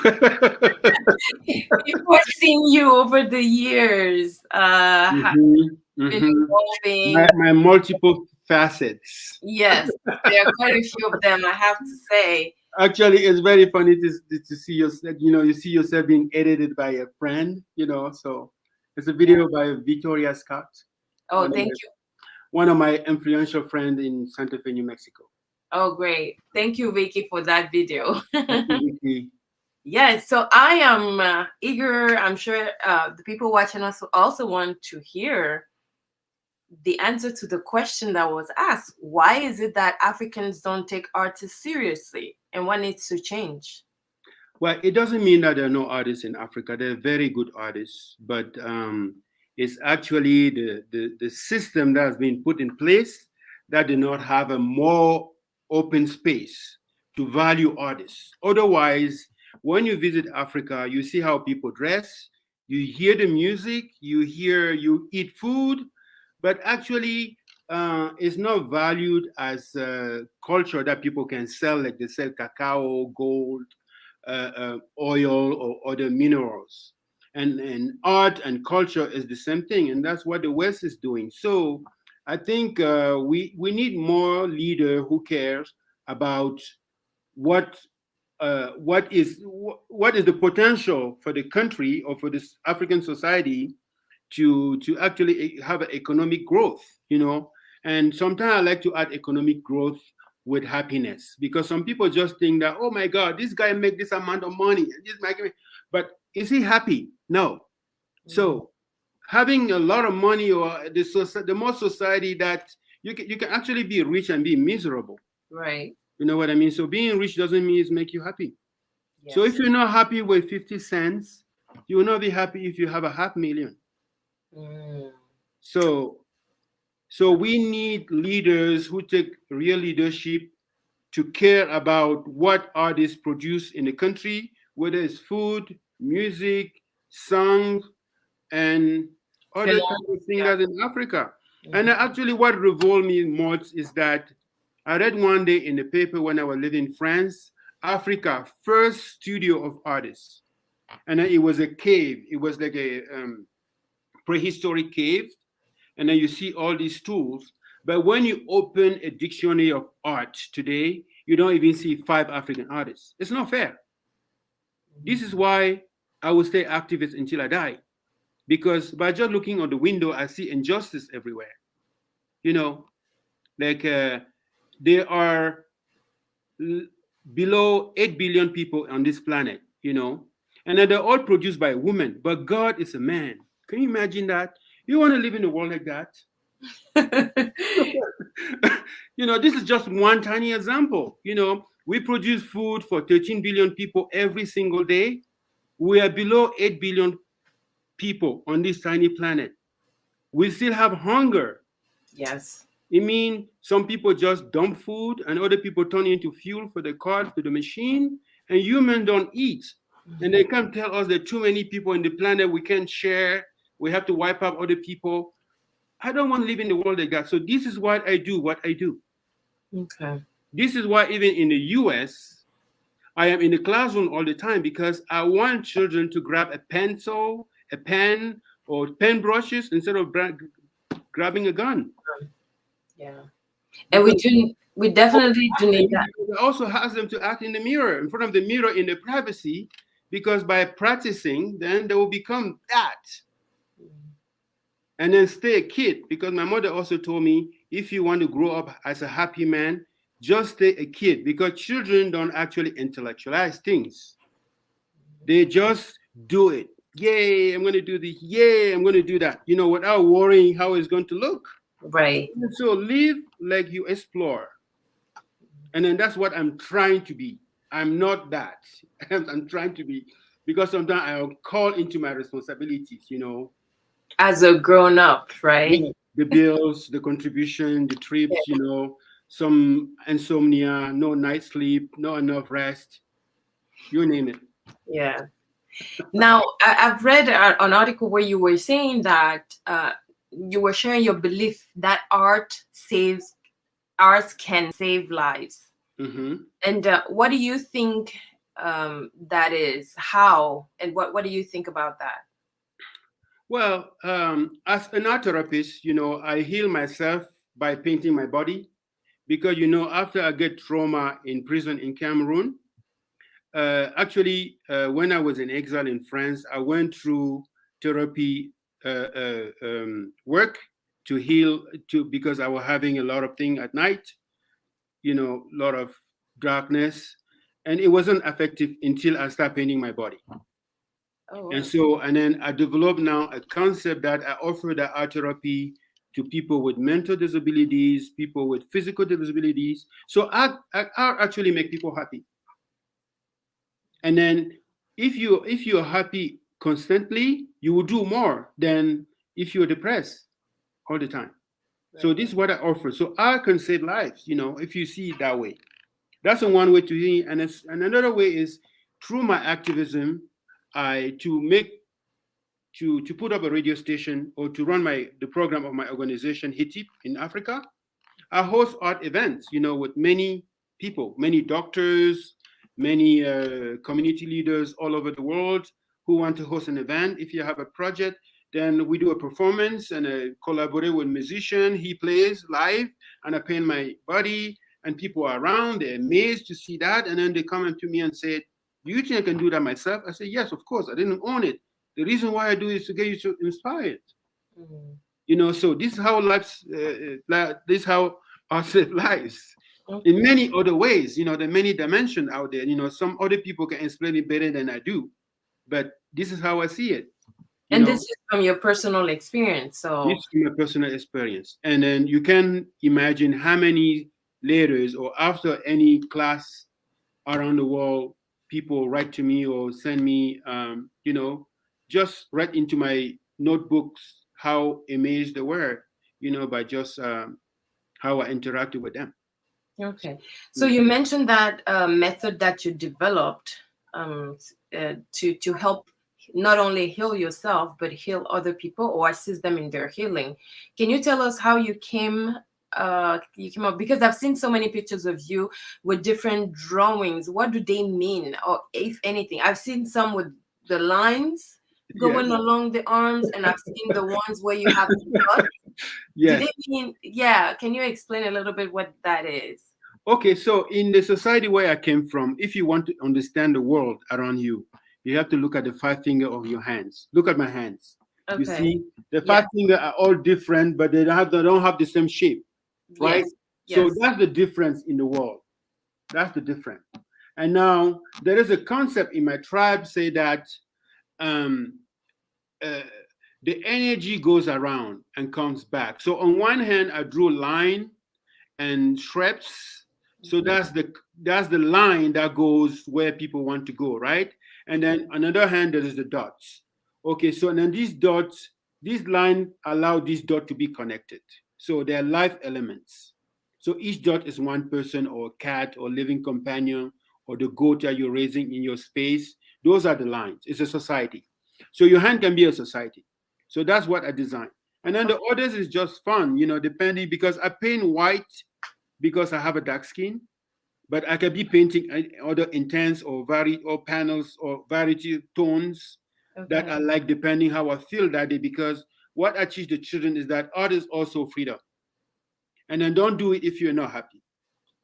S1: before seeing you over the years, have
S2: Mhm,
S1: been
S2: mhm.
S1: evolving.
S2: My multiple facets.
S1: Yes, there are quite a few of them, I have to say.
S2: Actually, it's very funny to see yourself. You see yourself being edited by a friend. So it's a
S1: Yeah.
S2: video by Victoria Scott,
S1: Oh,
S2: one of
S1: thank
S2: my
S1: you.
S2: one of my influential friends in Santa Fe, New Mexico.
S1: Oh, great. Thank you, Vicky, for that video.
S2: Thank you, Vicky.
S1: Yes, so I am eager. I'm sure the people watching us also want to hear the answer to the question that was asked. Why is it that Africans don't take artists seriously, and what needs to change?
S2: Well, it doesn't mean that there are no artists in Africa. There are very good artists, but it's actually the system that has been put in place that did not have a more open space to value artists. Otherwise, when you visit Africa, you see how people dress, you hear the music, you eat food, but actually, it's not valued as culture that people can sell, like they sell cacao, gold, oil, or other minerals. And art and culture is the same thing, and that's what the West is doing. So I think we need more leader who cares about what what is the potential for the country or for this African society to actually have an economic growth. And sometimes I like to add economic growth with happiness, because some people just think that, oh my God, this guy make this amount of money and this making, but is he happy? No.
S1: Mm,
S2: So having a lot of money, or the more society that you can actually be rich and be miserable.
S1: right.
S2: You know what I mean? So being rich doesn't mean it's make you happy. So
S1: Yes.
S2: if you're not happy with 50 cents, you will not be happy if you have a half million.
S1: Mm,
S2: So So we need leaders who take real leadership to care about what artists produce in the country, whether it's food, music, songs, and other kind of
S1: films.
S2: things
S1: Yeah.
S2: that's in Africa. And
S1: Mhm.
S2: actually, what revolted me most is that I read one day in the paper when I was living in France, Africa first studio of artists, and then it was a cave. It was like a prehistoric cave, and then you see all these tools. But when you open a dictionary of art today, you don't even see 5 African artists. It's not fair. This is why I will stay activist until I die, because by just looking out the window, I see injustice everywhere. You know, like there are below 8 billion people on this planet, and then they're all produced by women, but God is a man. Can you imagine that? You want to live in a world like that? This is just one tiny example. We produce food for 13 billion people every single day. We are below 8 billion people on this tiny planet. We still have hunger.
S1: Yes.
S2: I mean, some people just dump food and other people turn it into fuel for the cars, to the machine, and humans don't eat. And they can't tell us there are too many people in the planet, we can't share, we have to wipe out other people. I don't want to live in the world like that. So this is what I do.
S1: Okay.
S2: This is why even in the US, I am in the classroom all the time, because I want children to grab a pencil, a pen, or pen brushes instead of grabbing a gun.
S1: Yeah. And
S2: Because
S1: we definitely do need that.
S2: it also has them to act in the mirror, in front of the mirror, in the privacy, because by practicing, then they will become that. And then stay a kid, because my mother also told me, if you want to grow up as a happy man, just stay a kid, because children don't actually intellectualize things. They just do it. Yay, I'm going to do this. Yay, I'm going to do that, without worrying how it's going to look.
S1: Right.
S2: So live like you explore. And then that's what I'm trying to be. I'm not that. I'm trying to be, because sometimes I'll call into my responsibilities.
S1: As a grown up, right?
S2: Yeah, the bills, the contribution, the trips, some insomnia, no night sleep, not enough rest, you name it.
S1: Yeah. Now, I've read an article where you were saying that you were sharing your belief that arts can save lives.
S2: Hmm.
S1: And what do you think that is? How and what do you think about that?
S2: Well, as an art therapist, I heal myself by painting my body because, after I get trauma in prison in Cameroon, actually, when I was in exile in France, I went through therapy work to heal because I was having a lot of things at night, a lot of darkness, and it wasn't effective until I started painting my body.
S1: Oh
S2: And
S1: wow.
S2: so, and then I developed now a concept that I offer the art therapy to people with mental disabilities, people with physical disabilities. So art actually make people happy. And then if you're happy constantly, you will do more than if you're depressed all the time. So
S1: Right.
S2: this is what I offer. So art can save lives, if you see it that way. That's one way to see, and another way is through my activism, I to make to put up a radio station or to run the program of my organization HITIP in Africa. I host art events, with many people, many doctors, many community leaders all over the world who want to host an event. If you have a project, then we do a performance and collaborate with musician. He plays live, and I paint my body, and people are around. They're amazed to see that, and then they come up to me and say, "Do you think I can do that myself?" I say, "Yes, of course. I didn't own it. The reason why I do it is to get you to inspired."
S1: Mhm.
S2: So this is how this is how our save lives. In
S1: Okay.
S2: many other ways, there are many dimensions out there. Some other people can explain it better than I do, but this is how I see it. You
S1: And this
S2: know,
S1: is from your personal experience.
S2: this
S1: So
S2: is my personal experience, and then you can imagine how many letters or after any class around the world, people write to me or send me, just write into my notebooks how amazed they were, by just how I interacted with them.
S1: okay. So
S2: Mm.
S1: you mentioned that method that you developed to help not only heal yourself but heal other people or assist them in their healing. Can you tell us how you came up? Because I've seen so many pictures of you with different drawings. What do they mean, or if anything? I've seen some with the lines
S2: Yes,
S1: going along the arms, and I've seen the ones where you have the dots. Do
S2: yes.
S1: they mean? Yeah. Can you explain a little bit what that is?
S2: Okay, so in the society where I came from, if you want to understand the world around you, you have to look at the five finger of your hands. Look at my hands. You
S1: Okay.
S2: see, the
S1: Yeah.
S2: five finger are all different, but they don't have the same shape, right?
S1: Yes.
S2: So
S1: Yes.
S2: that's the difference in the world. That's the difference. And now there is a concept in my tribe say that um, uh, the energy goes around and comes back. So on one hand, I drew a line and shrubs. So
S1: Mhm.
S2: that's the line that goes where people want to go, right? And then on the other hand, there is the dots. Okay, so and then these dots, this line allow this dot to be connected. So they are life elements. So each dot is one person or a cat or living companion or the goat that you're raising in your space. Those are the lines. It's a society. So your hand can be a society. So that's what I designed. And then the others is just fun, depending because I paint white because I have a dark skin, but I can be painting other intense or varied or panels or variety tones that
S1: Okay.
S2: I like depending how I feel that day. Because what I teach the children is that art is also freedom, and then don't do it if you're not happy.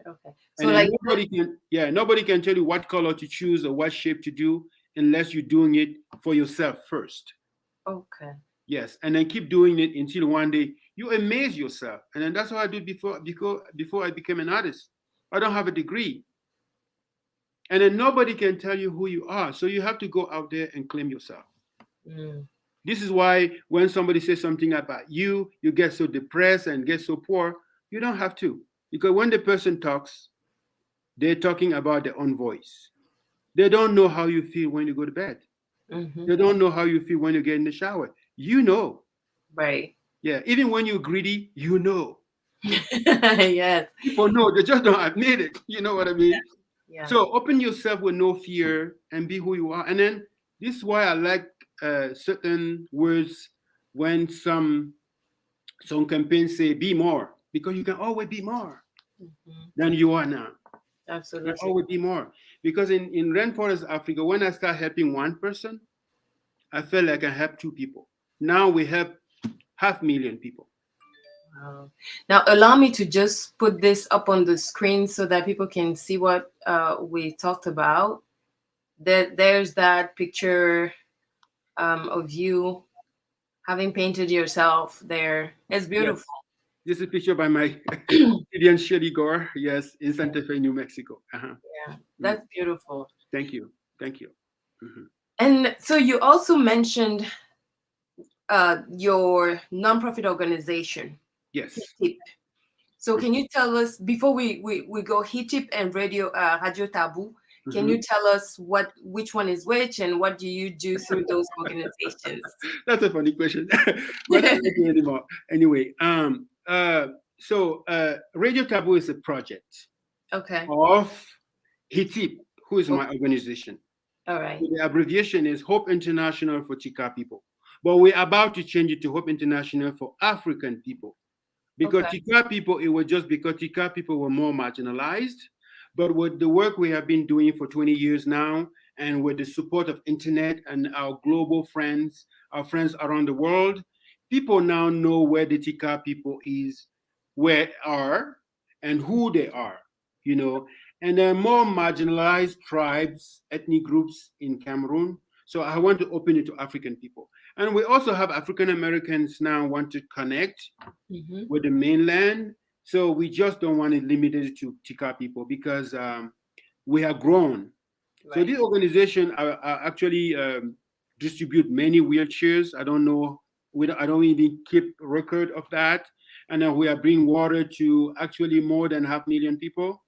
S1: Okay. So
S2: And then
S1: like
S2: nobody can tell you what color to choose or what shape to do unless you're doing it for yourself first.
S1: okay.
S2: Yes, and then keep doing it until one day you amaze yourself. And then that's what I did before I became an artist. I don't have a degree. And then nobody can tell you who you are. So you have to go out there and claim yourself.
S1: Mm.
S2: This is why when somebody says something about you, you get so depressed and get so poor. You don't have to. Because when the person talks, they're talking about their own voice. They don't know how you feel when you go to bed.
S1: Mm-hmm.
S2: They don't know how you feel when you get in the shower. You know.
S1: Right.
S2: Yeah. Even when you're greedy, you know.
S1: Yes.
S2: People know, they just don't admit it. You know what I mean?
S1: Yeah.
S2: So open yourself with no fear and be who you are. And then this is why I like certain words when some campaigns say be more, because you can always be more. than you are now. There
S1: Absolutely.
S2: always be more. Because in Rainforest Africa, when I start helping one person, I felt like I helped two people. Now we help 500,000 people.
S1: Wow. Now, allow me to just put this up on the screen so that people can see what we talked about. There's that picture of you having painted yourself there. It's
S2: Yes.
S1: beautiful.
S2: This is a picture by my Indian Shirley Gore, yes, in Santa Fe, New Mexico.
S1: Yeah,
S2: Mm.
S1: that's beautiful.
S2: Thank you. Thank you. Mhm.
S1: And so you also mentioned your nonprofit organization,
S2: Yes.
S1: HITIP. So can you tell us, before we go HITIP and Radio Taboo, can
S2: Mhm.
S1: you tell us which one is which and what do you do through those organizations?
S2: That's a funny question, but I don't do anymore. Anyway, Radio Taboo is a project
S1: Okay.
S2: of HITIP, who is
S1: Okay.
S2: my organization.
S1: All right.
S2: The abbreviation is Hope International for Chika people, but we're about to change it to Hope International for African people. Because
S1: Okay.
S2: Tika people, it was just because Tika people were more marginalized. But with the work we have been doing for 20 years now, and with the support of internet and our global friends, our friends around the world, people now know where the Tika people is, where are, and who they are, you know. And there are more marginalized tribes, ethnic groups in Cameroon. So I want to open it to African people. And we also have African Americans now want to connect
S1: Mm-hmm.
S2: with the mainland. So we just don't want it limited to Tika people because we have grown. So
S1: Right.
S2: this organization actually distribute many wheelchairs. I don't know. I don't even keep record of that. And then we are bringing water to actually more than 500,000 people.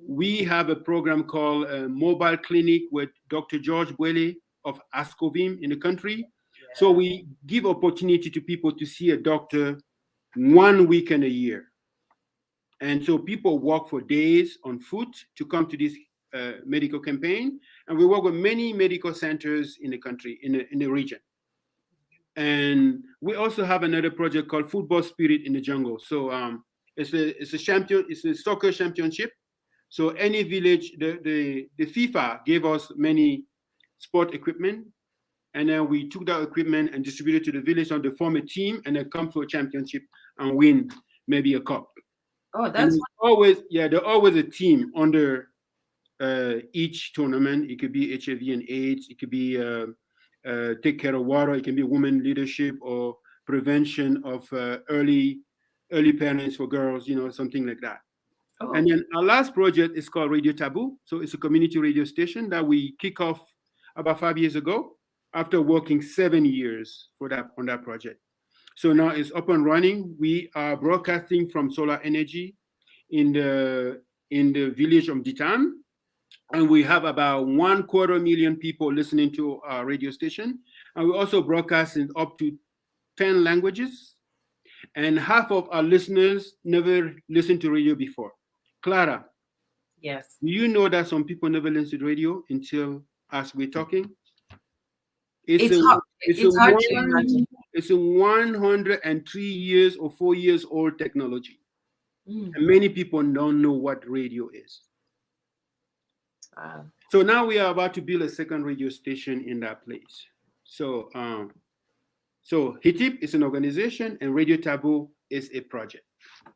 S2: We have a program called Mobile Clinic with Dr. George Bwele of Ascovim in the country. So
S1: Yeah.
S2: we give opportunity to people to see a doctor 1 weekend a year. And so people walk for days on foot to come to this medical campaign. And we work with many medical centers in the country, in the region. And we also have another project called Football Spirit in the Jungle. So it's a soccer championship. So any village, the FIFA gave us many sport equipment, and then we took that equipment and distributed to the village on to form a team and then come to a championship and win maybe a cup.
S1: Oh,
S2: And
S1: that's
S2: there's always a team under each tournament. It could be HIV and AIDS. It could be take care of water. It can be women leadership or prevention of early parents for girls. Something like that. And
S1: oh,
S2: then our last project is called Radio Taboo. So it's a community radio station that we kick off about 5 years ago after working 7 years on that project. So now it's up and running. We are broadcasting from solar energy in the village of Ditan, and we have about 250,000 people listening to our radio station. And we also broadcast in up to 10 languages. And half of our listeners never listened to radio before. Clara,
S1: yes.
S2: do you know that some people never listen to radio until as we're talking? It's a
S1: It's hard.
S2: it's a
S1: It's hard to imagine.
S2: one it's a 103 years or 4 years old technology.
S1: Mm.
S2: And many people don't know what radio is.
S1: Wow.
S2: So now we are about to build a second radio station in that place. So HITIP is an organization and Radio Taboo is a project.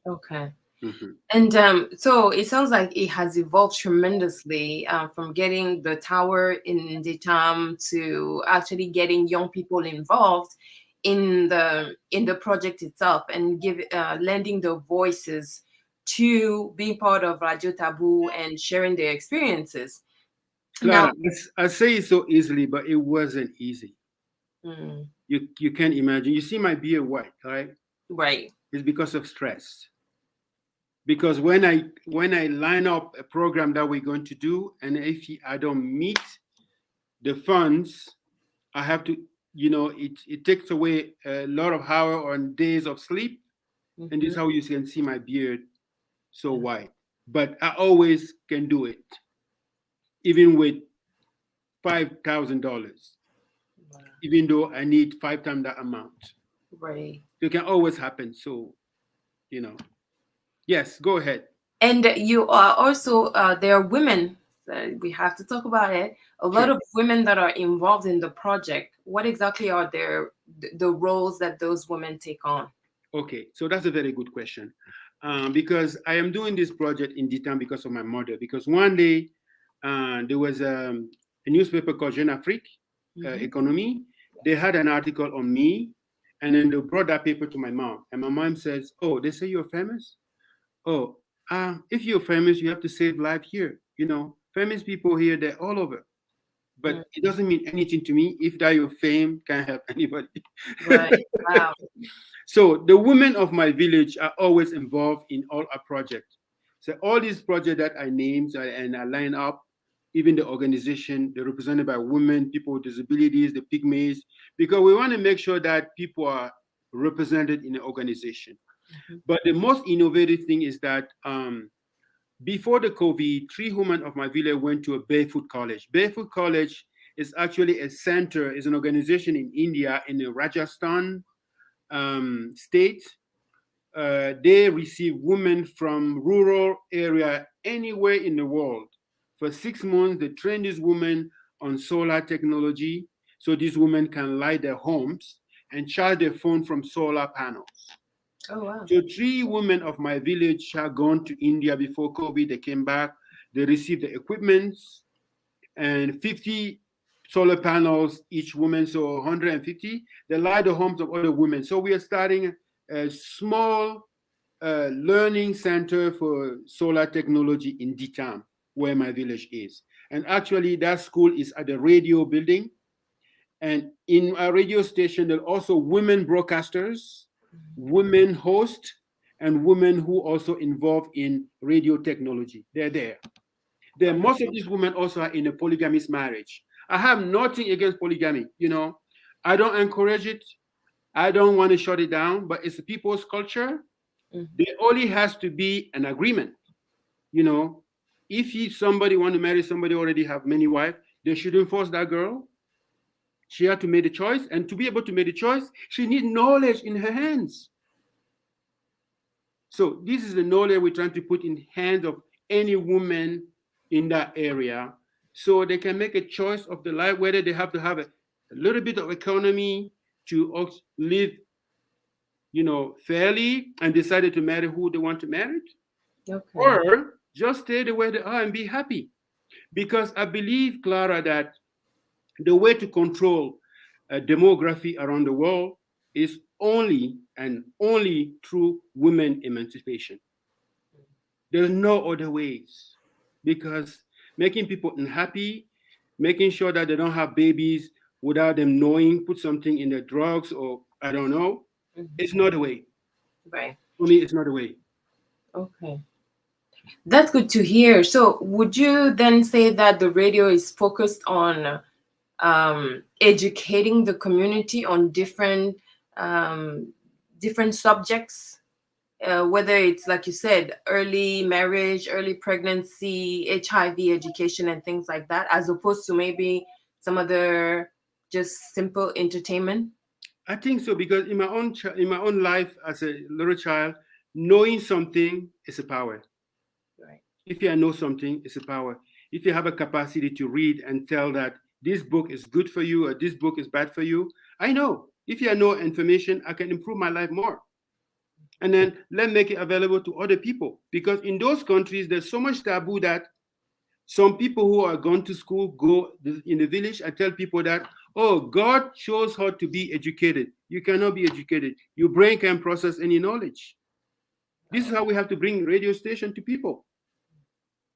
S1: Okay.
S2: Mhm.
S1: And so it sounds like it has evolved tremendously from getting the tower in Ditam to actually getting young people involved in the project itself and lending their voices to being part of Radio Taboo and sharing their experiences. Now,
S2: Clara, I say it so easily, but it wasn't easy.
S1: mm,
S2: You can't imagine. You see my beard white, right?
S1: right.
S2: It's because of stress. Because when I line up a program that we're going to do, and if I don't meet the funds, I have to, it takes away a lot of hours or days of sleep, and this
S1: Hmm.
S2: is how you can see my beard so
S1: Yeah.
S2: white. But I always can do it, even with $5,000,
S1: Wow.
S2: even though I need 5 times that amount.
S1: Right.
S2: It can always happen. So, yes, go ahead.
S1: And you are also, there are women, we have to talk about it. A lot
S2: Sure.
S1: of women that are involved in the project. What exactly are the roles that those women take on?
S2: Okay, so that's a very good question. Because I am doing this project in Ditam because of my mother. Because one day there was a newspaper called Jeune Afrique
S1: Hmm.
S2: Economy. They had an article on me, and then they brought that paper to my mom. And my mom says, "Oh, they say you're famous. Oh, if you're famous, you have to save life here. You know, famous people here, they're all over. But it doesn't mean anything to me if that your fame can help anybody."
S1: Right. Wow.
S2: So the women of my village are always involved in all our projects. So all these projects that I named and I line up, even the organization, they're represented by women, people with disabilities, the pygmies, because we want to make sure that people are represented in the organization.
S1: Mhm.
S2: But the most innovative thing is that before the COVID, three women of my village went to a barefoot college. Barefoot College is actually a center, is an organization in India, in the Rajasthan state. They receive women from rural area anywhere in the world. For 6 months, they train these women on solar technology so these women can light their homes and charge their phone from solar panels.
S1: Oh wow.
S2: So three women of my village had gone to India before COVID. They came back. They received the equipment and 50 solar panels each woman, so 150. They light the homes of other women. So we are starting a small learning center for solar technology in Ditam, where my village is. And actually, that school is at the radio building. And in our radio station, there are also women broadcasters, women hosts, and women who also involved in radio technology. They're there. Then
S1: Okay.
S2: most of these women also are in a polygamous marriage. I have nothing against polygamy, you know. I don't encourage it. I don't want to shut it down, but it's people's culture.
S1: Mhm.
S2: There only has to be an agreement, you know. If somebody want to marry somebody already have many wives, they shouldn't force that girl. She had to make the choice, and to be able to make the choice, she needs knowledge in her hands. So this is the knowledge we're trying to put in hands of any woman in that area, so they can make a choice of the life, whether they have to have a little bit of economy to live, you know, fairly, and decided to marry who they want to marry,
S1: Okay.
S2: or just stay the way they are and be happy. Because I believe, Clara, that the way to control demography around the world is only and only through women emancipation. There's no other ways, because making people unhappy, making sure that they don't have babies without them knowing, put something in their drugs or I don't know,
S1: Mhm.
S2: it's not the way.
S1: Right.
S2: For me, it's not the way.
S1: Okay. That's good to hear. So, would you then say that the radio is focused on educating the community on um, different subjects, whether it's like you said, early marriage, early pregnancy, HIV education, and things like that, as opposed to maybe some other just simple entertainment?
S2: I think so, because in my own in my own life as a little child, knowing something is a power.
S1: Right.
S2: If you know something, it's a power. If you have a capacity to read and tell that this book is good for you or this book is bad for you, I know. If you know information, I can improve my life more. And then let's make it available to other people. Because in those countries, there's so much taboo that some people who are gone to school go in the village and tell people that, oh, God chose how to be educated. You cannot be educated. Your brain can process any knowledge. This is how we have to bring radio station to people.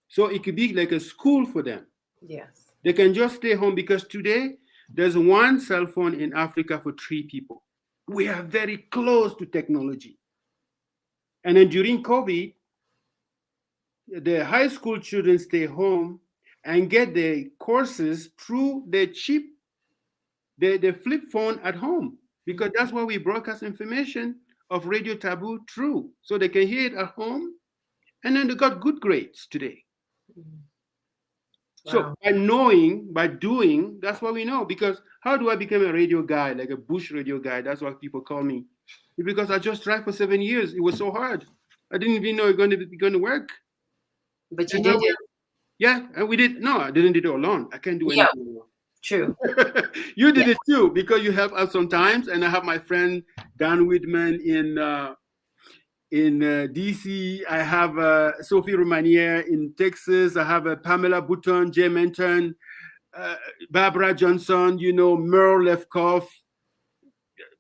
S2: So it could be like a school for them.
S1: Yes.
S2: They can just stay home, because today there's one cell phone in Africa for three people. We are very close to technology. And then during COVID, the high school children stay home and get their courses through their cheap, their flip phone at home, because that's why we broadcast information of Radio Taboo through, so they can hear it at home, and then they got good grades today.
S1: Mhm.
S2: So
S1: Wow.
S2: by knowing, by doing, that's what we know. Because how do I become a radio guy, like a bush radio guy? That's what people call me. Because I just tried for 7 years. It was so hard. I didn't even know it going to work.
S1: But you
S2: And
S1: did
S2: then
S1: it.
S2: yeah, and we did. No, I didn't do it alone. I can't do
S1: Yeah,
S2: anything alone.
S1: true.
S2: You
S1: Yeah.
S2: did it too because you help out sometimes, and I have my friend Dan Whitman in DC. I have Sophie Romanier in Texas. I have Pamela Button, Jay Menton, Barbara Johnson. Merle Lefkoff,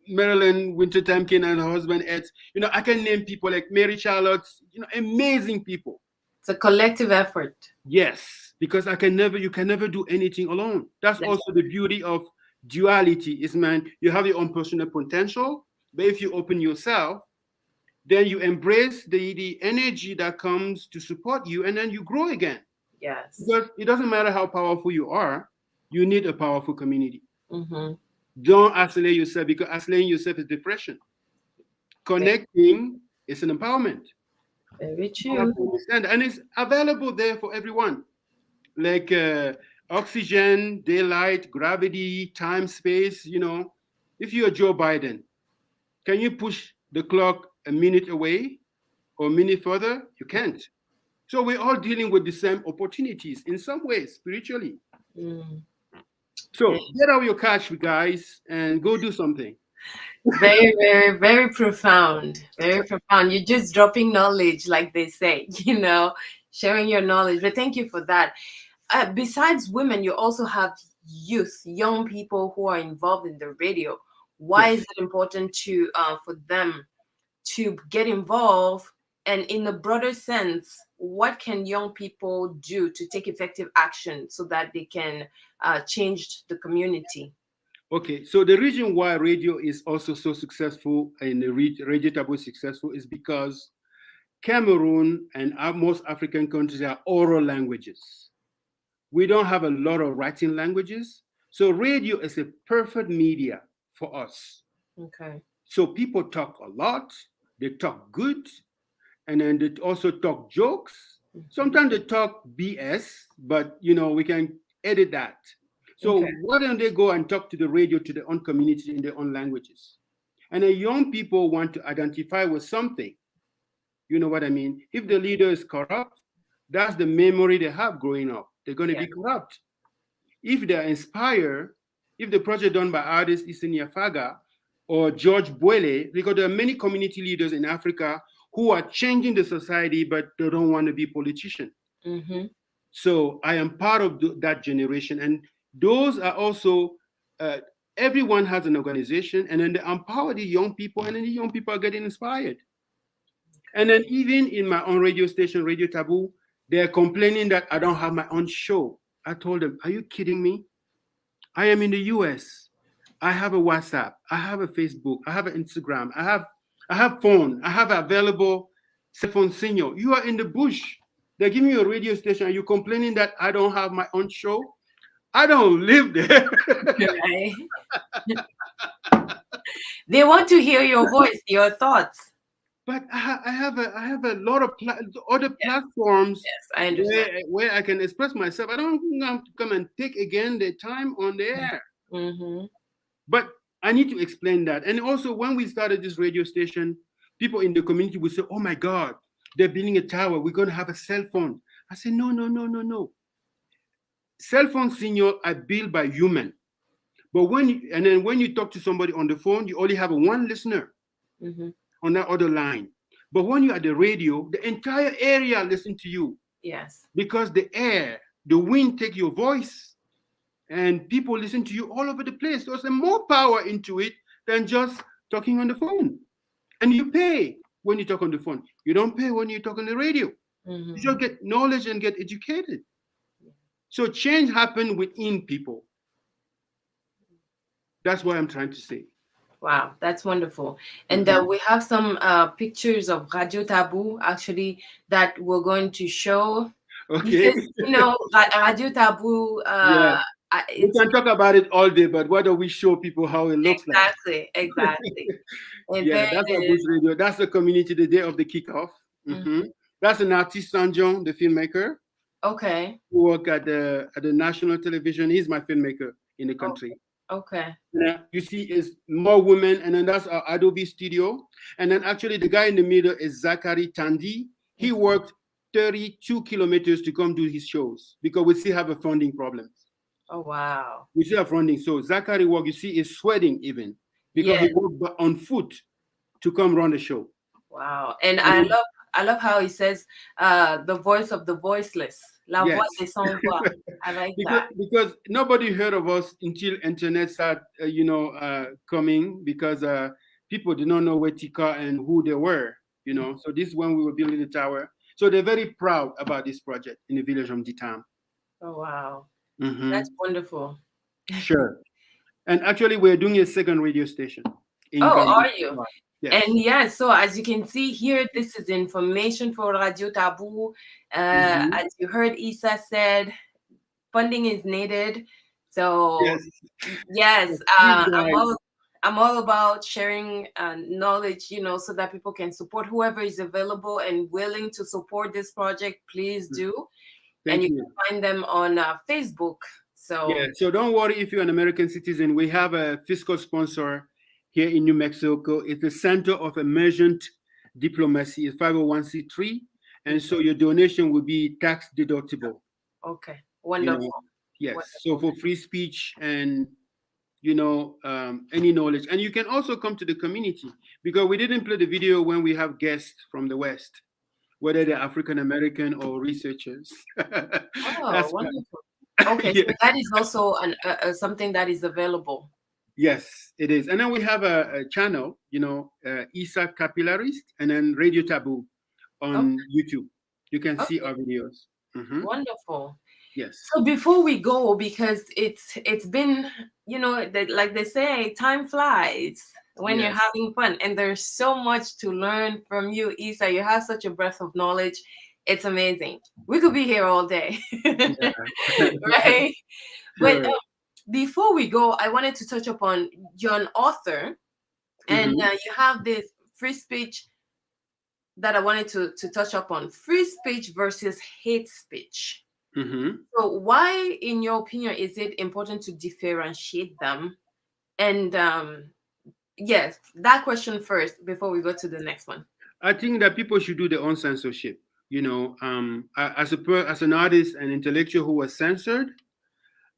S2: Marilyn Wintertime-King and her husband Ed. I can name people like Mary Charlotte. Amazing people.
S1: It's a collective effort.
S2: Yes, because you can never do anything alone. That's
S1: That's
S2: also the beauty of duality. Is man, you have your own personal potential, but if you open yourself, then you embrace the energy that comes to support you, and then you grow again.
S1: yes.
S2: Because it doesn't matter how powerful you are, you need a powerful community.
S1: Mm-hmm.
S2: Don't isolate yourself because isolating yourself is depression.
S1: Very,
S2: Connecting is an empowerment.
S1: very
S2: You have
S1: true.
S2: to understand, and it's available there for everyone. Like oxygen, daylight, gravity, time, space. If you're Joe Biden, can you push the clock a minute away or a minute further? You can't. So we're all dealing with the same opportunities in some ways, spiritually.
S1: Mm.
S2: So get out your cash, guys, and go do something.
S1: Very, very, very profound. Very profound. You're just dropping knowledge, like they say, sharing your knowledge. But thank you for that. Besides women, you also have youth, young people who are involved in the radio. Why is
S2: Yes.
S1: it important for them to get involved? And in a broader sense, what can young people do to take effective action so that they can change the community?
S2: Okay, so the reason why radio is also so successful and Radio Taboo is successful is because Cameroon and most African countries are oral languages. We don't have a lot of writing languages. So radio is a perfect media for us.
S1: Okay.
S2: So people talk a lot, they talk good, and then they also talk jokes.
S1: Mhm.
S2: Sometimes they talk BS, but we can edit that. So
S1: Okay.
S2: why don't they go and talk to the radio to their own community in their own languages? And then young people want to identify with something. You know what I mean? If the leader is corrupt, that's the memory they have growing up. They're going to
S1: Yeah.
S2: be corrupt. If they're inspired, if the project done by artist Issa Nyaphaga or George Boyle, because there are many community leaders in Africa who are changing the society, but they don't want to be politicians.
S1: Mm-hmm.
S2: So I am part of that generation. And those are also, uh, everyone has an organization, and then they empower the young people, and then the young people are getting inspired. And then even in my own radio station, Radio Taboo, they're complaining that I don't have my own show. I told them, are you kidding me? I am in the US. I have a WhatsApp. I have a Facebook. I have an Instagram. I have phone. I have available cell phone signal. You are in the bush. They're giving you a radio station. And you're complaining that I don't have my own show. I don't live there.
S1: Right. They want to hear your voice, your thoughts.
S2: But I have a lot of other platforms
S1: Yes, I understand.
S2: where I can express myself. I don't have to come and take again the time on the air.
S1: Mm-hmm.
S2: But I need to explain that. And also, when we started this radio station, people in the community would say, "Oh my God, they're building a tower. We're going to have a cell phone." I said, "No, no, no, no, no. Cell phone signal are built by human. But when you talk to somebody on the phone, you only have one listener
S1: Mm-hmm.
S2: on that other line. But when you're at the radio, the entire area listen to you
S1: Yes.
S2: because the air, the wind take your voice, and people listen to you all over the place. There's more power into it than just talking on the phone. And you pay when you talk on the phone. You don't pay when you talk on the radio. You
S1: Mm-hmm.
S2: just get knowledge and get educated. So change happen within people. That's what I'm trying to say.
S1: Wow, that's wonderful. And
S2: Mhm.
S1: we have some pictures of Radio Taboo actually that we're going to show
S2: Okay.
S1: because Radio Taboo.
S2: Yeah. We
S1: It's
S2: can talk about it all day, but why don't we show people how it looks like?
S1: exactly, exactly. And
S2: Yeah,
S1: there
S2: that's our
S1: it
S2: Bush
S1: is.
S2: Radio. That's the community the day of the kickoff.
S1: Mhm.
S2: That's an artist, Sanjon, the filmmaker,
S1: Okay.
S2: who work at the national television. He's my filmmaker in the
S1: Oh,
S2: country.
S1: okay.
S2: You see, is more women, and then that's our Adobe studio. And then actually, the guy in the middle is Zachary Tandy. He worked 32 kilometers to come do his shows because we still have a funding problem.
S1: Oh, wow.
S2: We still have funding. So Zachary walk, you see, is sweating even because
S1: Yeah.
S2: he walked on foot to come run the show.
S1: Wow. And
S2: And
S1: I love how he says the voice of the voiceless. La voix
S2: yes,
S1: des sans voix. I like that.
S2: because nobody heard of us until internet started, coming because people did not know where Tika and who they were, So this is when we were building the tower. So they're very proud about this project in the village of Ditam.
S1: Oh, wow.
S2: Mm-hmm.
S1: That's wonderful.
S2: Sure. And actually, we're doing a second radio station in
S1: Oh,
S2: Gambia.
S1: are you?
S2: Yes.
S1: And yeah, so as you can see here, this is information for Radio Taboo. As you heard Issa said, funding is needed. So yes, I'm all about sharing knowledge, so that people can support whoever is available and willing to support this project. Please do.
S2: Thank you.
S1: You can find them on Facebook. So
S2: yeah, so don't worry if you're an American citizen. We have a fiscal sponsor here in New Mexico. It's the Center of Emergent Diplomacy. It's 501c3, and so your donation will be tax deductible.
S1: Okay, wonderful.
S2: Yes,
S1: wonderful.
S2: So for free speech and any knowledge, and you can also come to the community because we didn't play the video when we have guests from the West, whether they're African American or researchers.
S1: Oh, wonderful. Okay, so that is also something that is available.
S2: Yes, it is. And then we have a channel, Issa Capillarist, and then Radio Taboo on YouTube. You can see our videos. Mm-hmm.
S1: Wonderful.
S2: Yes.
S1: So before we go, because it's been, like they say, time flies when you're having fun, and there's so much to learn from you, Issa. You have such a breadth of knowledge. It's amazing. We could be here all day, right? Sure. But before we go, I wanted to touch upon you're an author, and you have this free speech that I wanted to touch upon: free speech versus hate speech. So why, in your opinion, is it important to differentiate them? And yes, that question first before we go to the next one.
S2: I think that people should do their own censorship. As an artist and intellectual who was censored,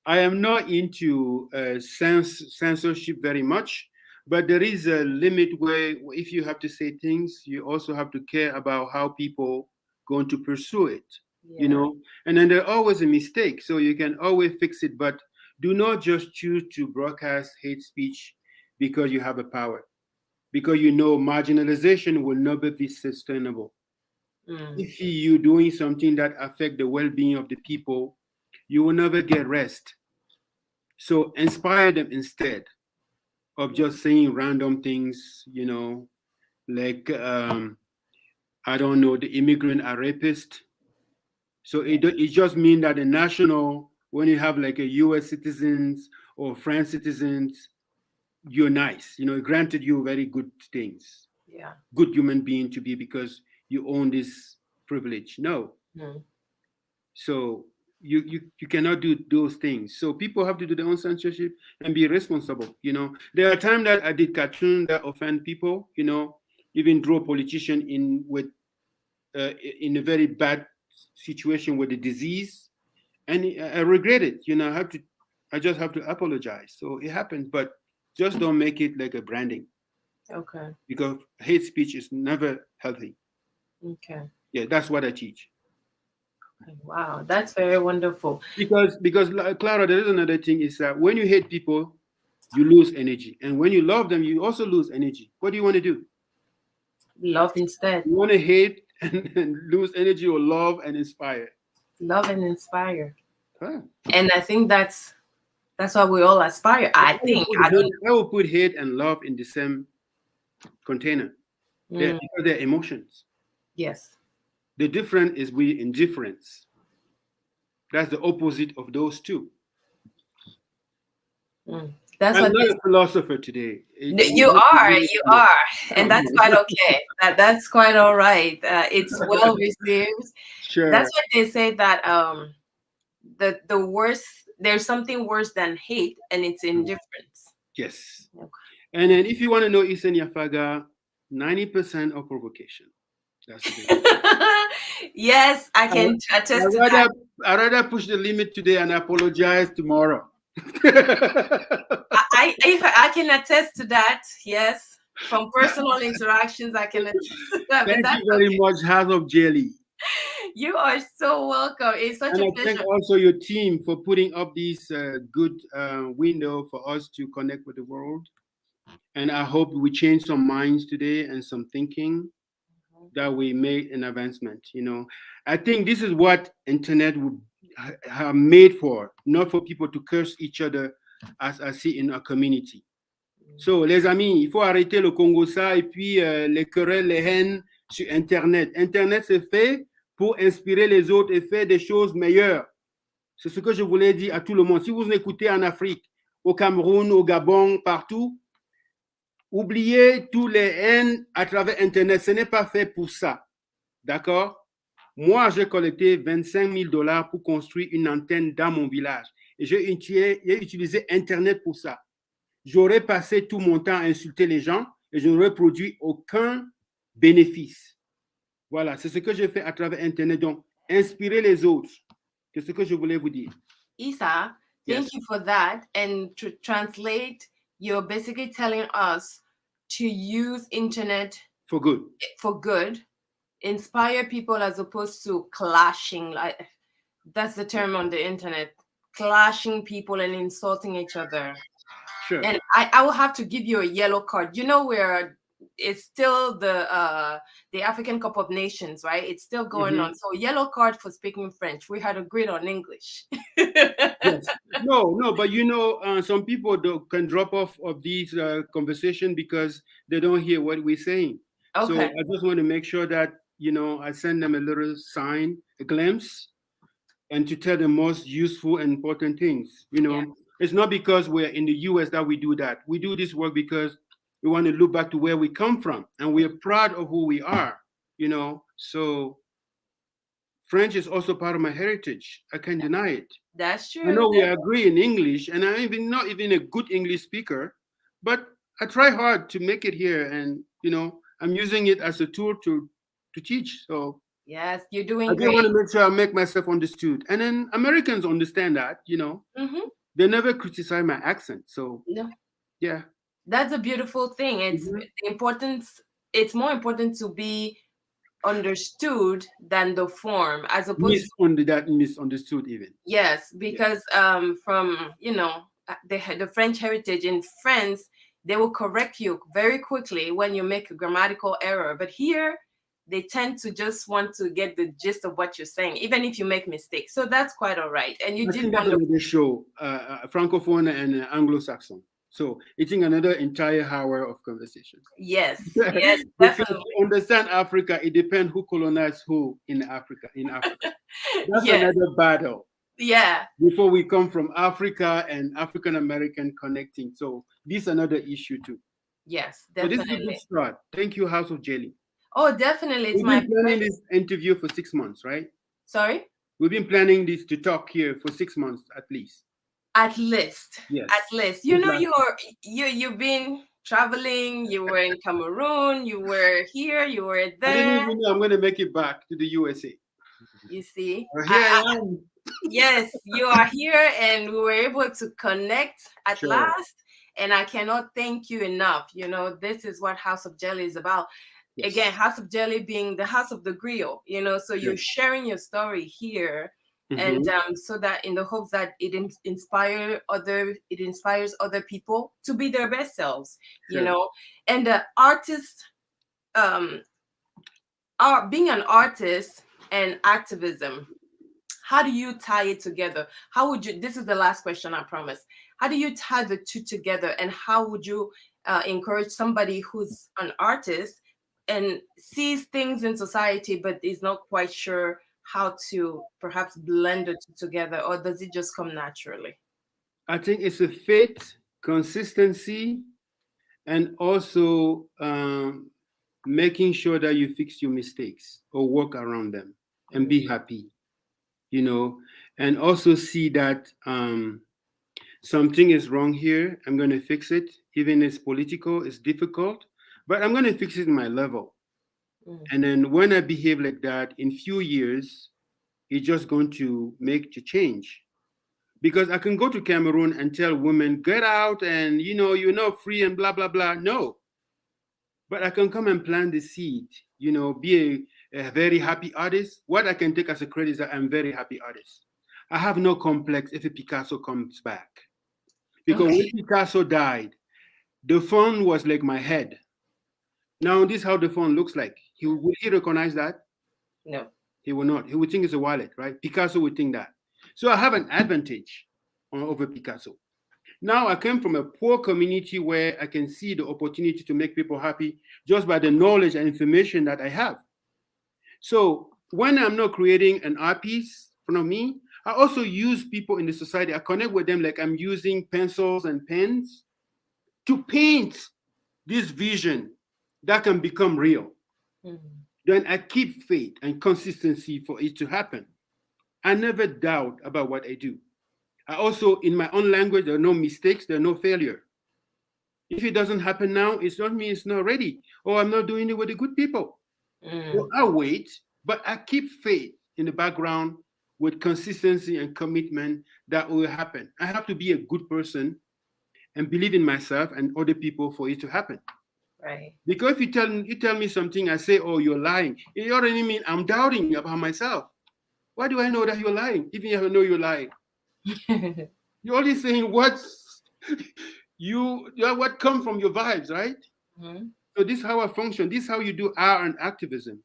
S2: I am not into censorship very much, but there is a limit where if you have to say things, you also have to care about how people going to pursue it. And then there's always a mistake, so you can always fix it, but do not just choose to broadcast hate speech because you have a power, because marginalization will never be sustainable. If you're doing something that affects the well-being of the people, you will never get rest. So inspire them instead of just saying random things, like I don't know, the immigrant are rapists. So it just means that the national, when you have like a U.S. citizens or French citizens, you're nice. Granted you very good things.
S1: Yeah.
S2: Good human being to be because you own this privilege. No. So you cannot do those things. So people have to do their own censorship and be responsible. There are times that I did cartoons that offend people. Even draw a politician in a very bad situation with the disease, and I regret it. I just have to apologize. So it happens, but just don't make it like a branding.
S1: Okay.
S2: Because hate speech is never healthy.
S1: Okay.
S2: Yeah, that's what I teach.
S1: Wow, that's very wonderful.
S2: Because Clara, there is another thing is that when you hate people, you lose energy, and when you love them, you also lose energy. What do you want to do?
S1: Love instead.
S2: You want to hate and lose energy, or love and inspire?
S1: Love and inspire. Huh. And I think that's what we all aspire. I
S2: will put hate and love in the same container. Because they're emotions.
S1: Yes.
S2: The difference is indifference. That's the opposite of those two.
S1: That's
S2: I'm not a philosopher today.
S1: You are, and that's quite okay. That's quite all right. It's well received. Sure. That's why they say that the worst, there's something worse than hate, and it's indifference.
S2: Yes. Okay. And then if you want to know Issa Nyaphaga, 90% of provocation. That's the
S1: Yes, I
S2: I,
S1: can attest to
S2: I
S1: that.
S2: rather I rather push the limit today and apologize tomorrow.
S1: I can attest to that. Yes, from personal interactions, I can attest to that. But
S2: Thank
S1: that's
S2: you very
S1: okay.
S2: much, House of Jelly.
S1: You are so welcome. It's such
S2: And
S1: a
S2: I thank
S1: pleasure.
S2: also your team for putting up this good window for us to connect with the world. And I hope we change some minds today and some thinking that we made an advancement. I think this is what internet would have made for, not for people to curse each other as I see in our community. So, les amis, il faut arrêter le Congo ça et puis les querelles, les haines sur Internet. Internet, c'est fait pour inspirer les autres et faire des choses meilleures. C'est ce que je voulais dire à tout le monde. Si vous écoutez en Afrique, au Cameroun, au Gabon, partout, oubliez tous les haines à travers Internet. Ce n'est pas fait pour ça. D'accord? Moi, j'ai collecté 25 000 dollars pour construire une antenne dans mon village. Et j'ai utilisé Internet pour ça. J'aurais passé tout mon temps à insulter les gens et je n'aurais produit aucun bénéfice. Voilà, c'est ce que j'ai fait à travers Internet. Donc, inspirer les autres. C'est ce que je voulais vous dire.
S1: Isa, thank
S2: Yes.
S1: you for that. And to translate, you're basically telling us to use internet
S2: For good.
S1: for good, inspire people as opposed to clashing. Like that's the term on the internet, clashing people and insulting each other.
S2: Sure.
S1: And I will have to give you a yellow card. You know where it's still the African Cup of Nations, right? It's still going on. So yellow card for speaking French. We had agreed on English.
S2: Yes. No, but some people can drop off of these conversation because they don't hear what we're saying. So
S1: Okay.
S2: I just want to make sure that, I send them a little sign, a glimpse, and to tell the most useful and important things.
S1: Yeah.
S2: It's not because we're in the US that we do that. We do this work because we want to look back to where we come from and we are proud of who we are. So French is also part of my heritage. I can't deny it.
S1: That's
S2: I
S1: true.
S2: know we agree in English, and I'm even not even a good English speaker, but I try hard to make it here, and I'm using it as a tool to teach. So
S1: Yes, you're
S2: I
S1: doing
S2: just
S1: great.
S2: want to make sure I make myself understood, and then Americans understand that.
S1: Hmm.
S2: They never criticize my accent, so
S1: No,
S2: yeah.
S1: that's a beautiful thing. It's
S2: Mhm.
S1: the importance. It's more important to be understood than the form, as opposed to
S2: Misunderstood even.
S1: yes,
S2: Yeah.
S1: because from the French heritage in France, they will correct you very quickly when you make a grammatical error. But here, they tend to just want to get the gist of what you're saying, even if you make mistakes. So that's quite all right. And you
S2: I
S1: did
S2: think that's
S1: wonderful.
S2: another show, Francophone and Anglo-Saxon. So it's in another entire hour of conversation.
S1: Yes, yes,
S2: Because
S1: definitely.
S2: to understand Africa, it depends who colonized who in Africa. In Africa, that's
S1: Yes,
S2: another battle.
S1: yeah,
S2: Before we come from Africa and African American connecting, so this is another issue too.
S1: yes,
S2: So this is a good
S1: definitely.
S2: start. Thank you, House of Jelly.
S1: Oh, definitely. It's
S2: We've
S1: my
S2: been planning
S1: pleasure.
S2: this interview for 6 months, right?
S1: Sorry?
S2: We've been planning this to talk here for 6 months at least.
S1: At least. At
S2: Yes.
S1: least. You
S2: Since
S1: know,
S2: last-
S1: you've been traveling, you were in Cameroon, you were here, you were
S2: I didn't
S1: there.
S2: even know I'm going to make it back to the USA.
S1: You see?
S2: Here I am.
S1: Yes, you are here and we were able to connect at
S2: Sure.
S1: last. And I cannot thank you enough. You know, this is what House of Jelly is about.
S2: Yes.
S1: Again, House of Jelly being the house of the griot, so
S2: Sure.
S1: you're sharing your story here. And
S2: Mhm.
S1: so that in the hopes that it inspires other people to be their best selves,
S2: Sure.
S1: and the artist, um being an artist and activism, how do you tie it together? How would you, this is the last question, I promise, how do you tie the two together, and how would you encourage somebody who's an artist and sees things in society but is not quite sure how to perhaps blend the two together, or does it just come naturally?
S2: I think it's a faith, consistency, and also making sure that you fix your mistakes or work around them and be happy, and also see that something is wrong here. I'm going to fix it. Even it's political, it's difficult, but I'm going to fix it in my level. And then when I behave like that, in few years, it's just going to make the change. Because I can go to Cameroon and tell women, get out and, you're not free and blah, blah, blah. No. But I can come and plant the seed, be a very happy artist. What I can take as a credit is that I'm a very happy artist. I have no complex if a Picasso comes back. Because when Picasso died, the phone was like my head. Now, this is how the phone looks like. Will he recognize that?
S1: No.
S2: He will not. He would think it's a wallet, right? Picasso would think that. So I have an advantage over Picasso. Now I came from a poor community where I can see the opportunity to make people happy just by the knowledge and information that I have. So when I'm not creating an art piece in front of me, I also use people in the society. I connect with them like I'm using pencils and pens to paint this vision that can become real. Then I keep faith and consistency for it to happen. I never doubt about what I do. I also, in my own language, there are no mistakes, there are no failure. If it doesn't happen now, it's not me, it's not ready. Or I'm not doing it with the good people. So I wait, but I keep faith in the background with consistency and commitment that will happen. I have to be a good person and believe in myself and other people for it to happen.
S1: Right.
S2: Because if you tell me something, I say, oh, you're lying. It already means I'm doubting about myself. Why do I know that you're lying? Even if I know you're lying. You're only saying what comes from your vibes, right? So this is how I function. This is how you do art and activism.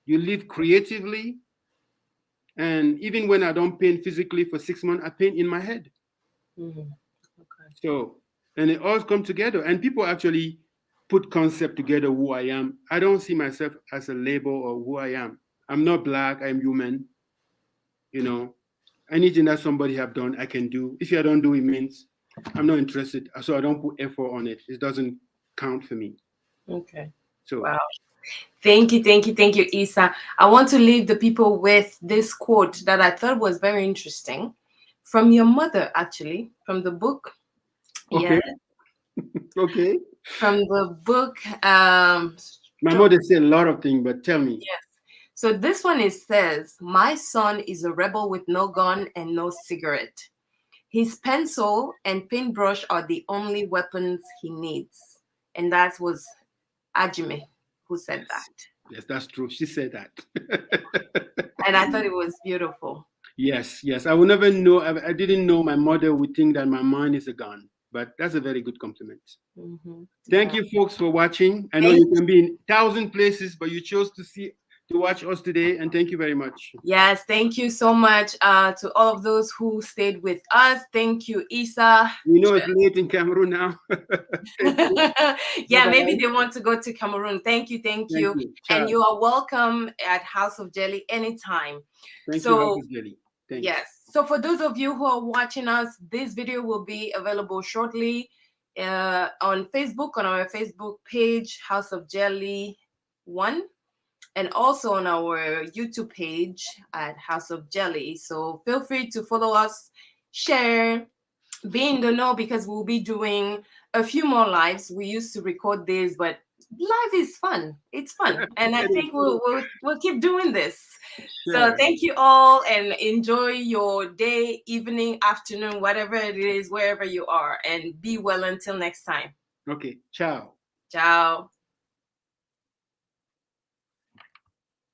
S2: You live creatively. And even when I don't paint physically for 6 months, I paint in my head. So, and it all comes together. And people actually put concept together who I am. I don't see myself as a label or who I am. I'm not black, I'm human. Anything that somebody have done, I can do. If I don't do it, means I'm not interested. So I don't put effort on it. It doesn't count for me.
S1: Okay.
S2: So
S1: wow. Thank you, Issa. I want to leave the people with this quote that I thought was very interesting from your mother, actually, from the book.
S2: Okay.
S1: Yeah.
S2: Okay.
S1: From the book.
S2: My mother said a lot of things, but tell me.
S1: Yes. So this one says, my son is a rebel with no gun and no cigarette. His pencil and paintbrush are the only weapons he needs. And that was Ajime who said that.
S2: Yes, that's true. She said that.
S1: And I thought it was beautiful.
S2: Yes. I will never know. I didn't know my mother would think that my mind is a gun. But that's a very good compliment. Thank you, folks, for watching. I know you can be in 1,000 places, but you chose to watch us today, and thank you very much.
S1: Yes, thank you so much to all of those who stayed with us. Thank you, Issa.
S2: We know it's late in Cameroon now.
S1: Yeah, maybe they want to go to Cameroon. Thank you. And you are welcome at House of Jelly anytime.
S2: Thank you, House of Jelly. Thanks.
S1: Yes. So for those of you who are watching us, this video will be available shortly on Facebook, on our Facebook page, House of Jelly 1. And also on our YouTube page at House of Jelly. So feel free to follow us, share, be in the know, because we'll be doing a few more lives. We used to record this, but live is fun. It's fun. And I think we'll keep doing this. Sure. So thank you all, and enjoy your day, evening, afternoon, whatever it is, wherever you are. And be well until next time.
S2: Okay. Ciao.
S1: Ciao.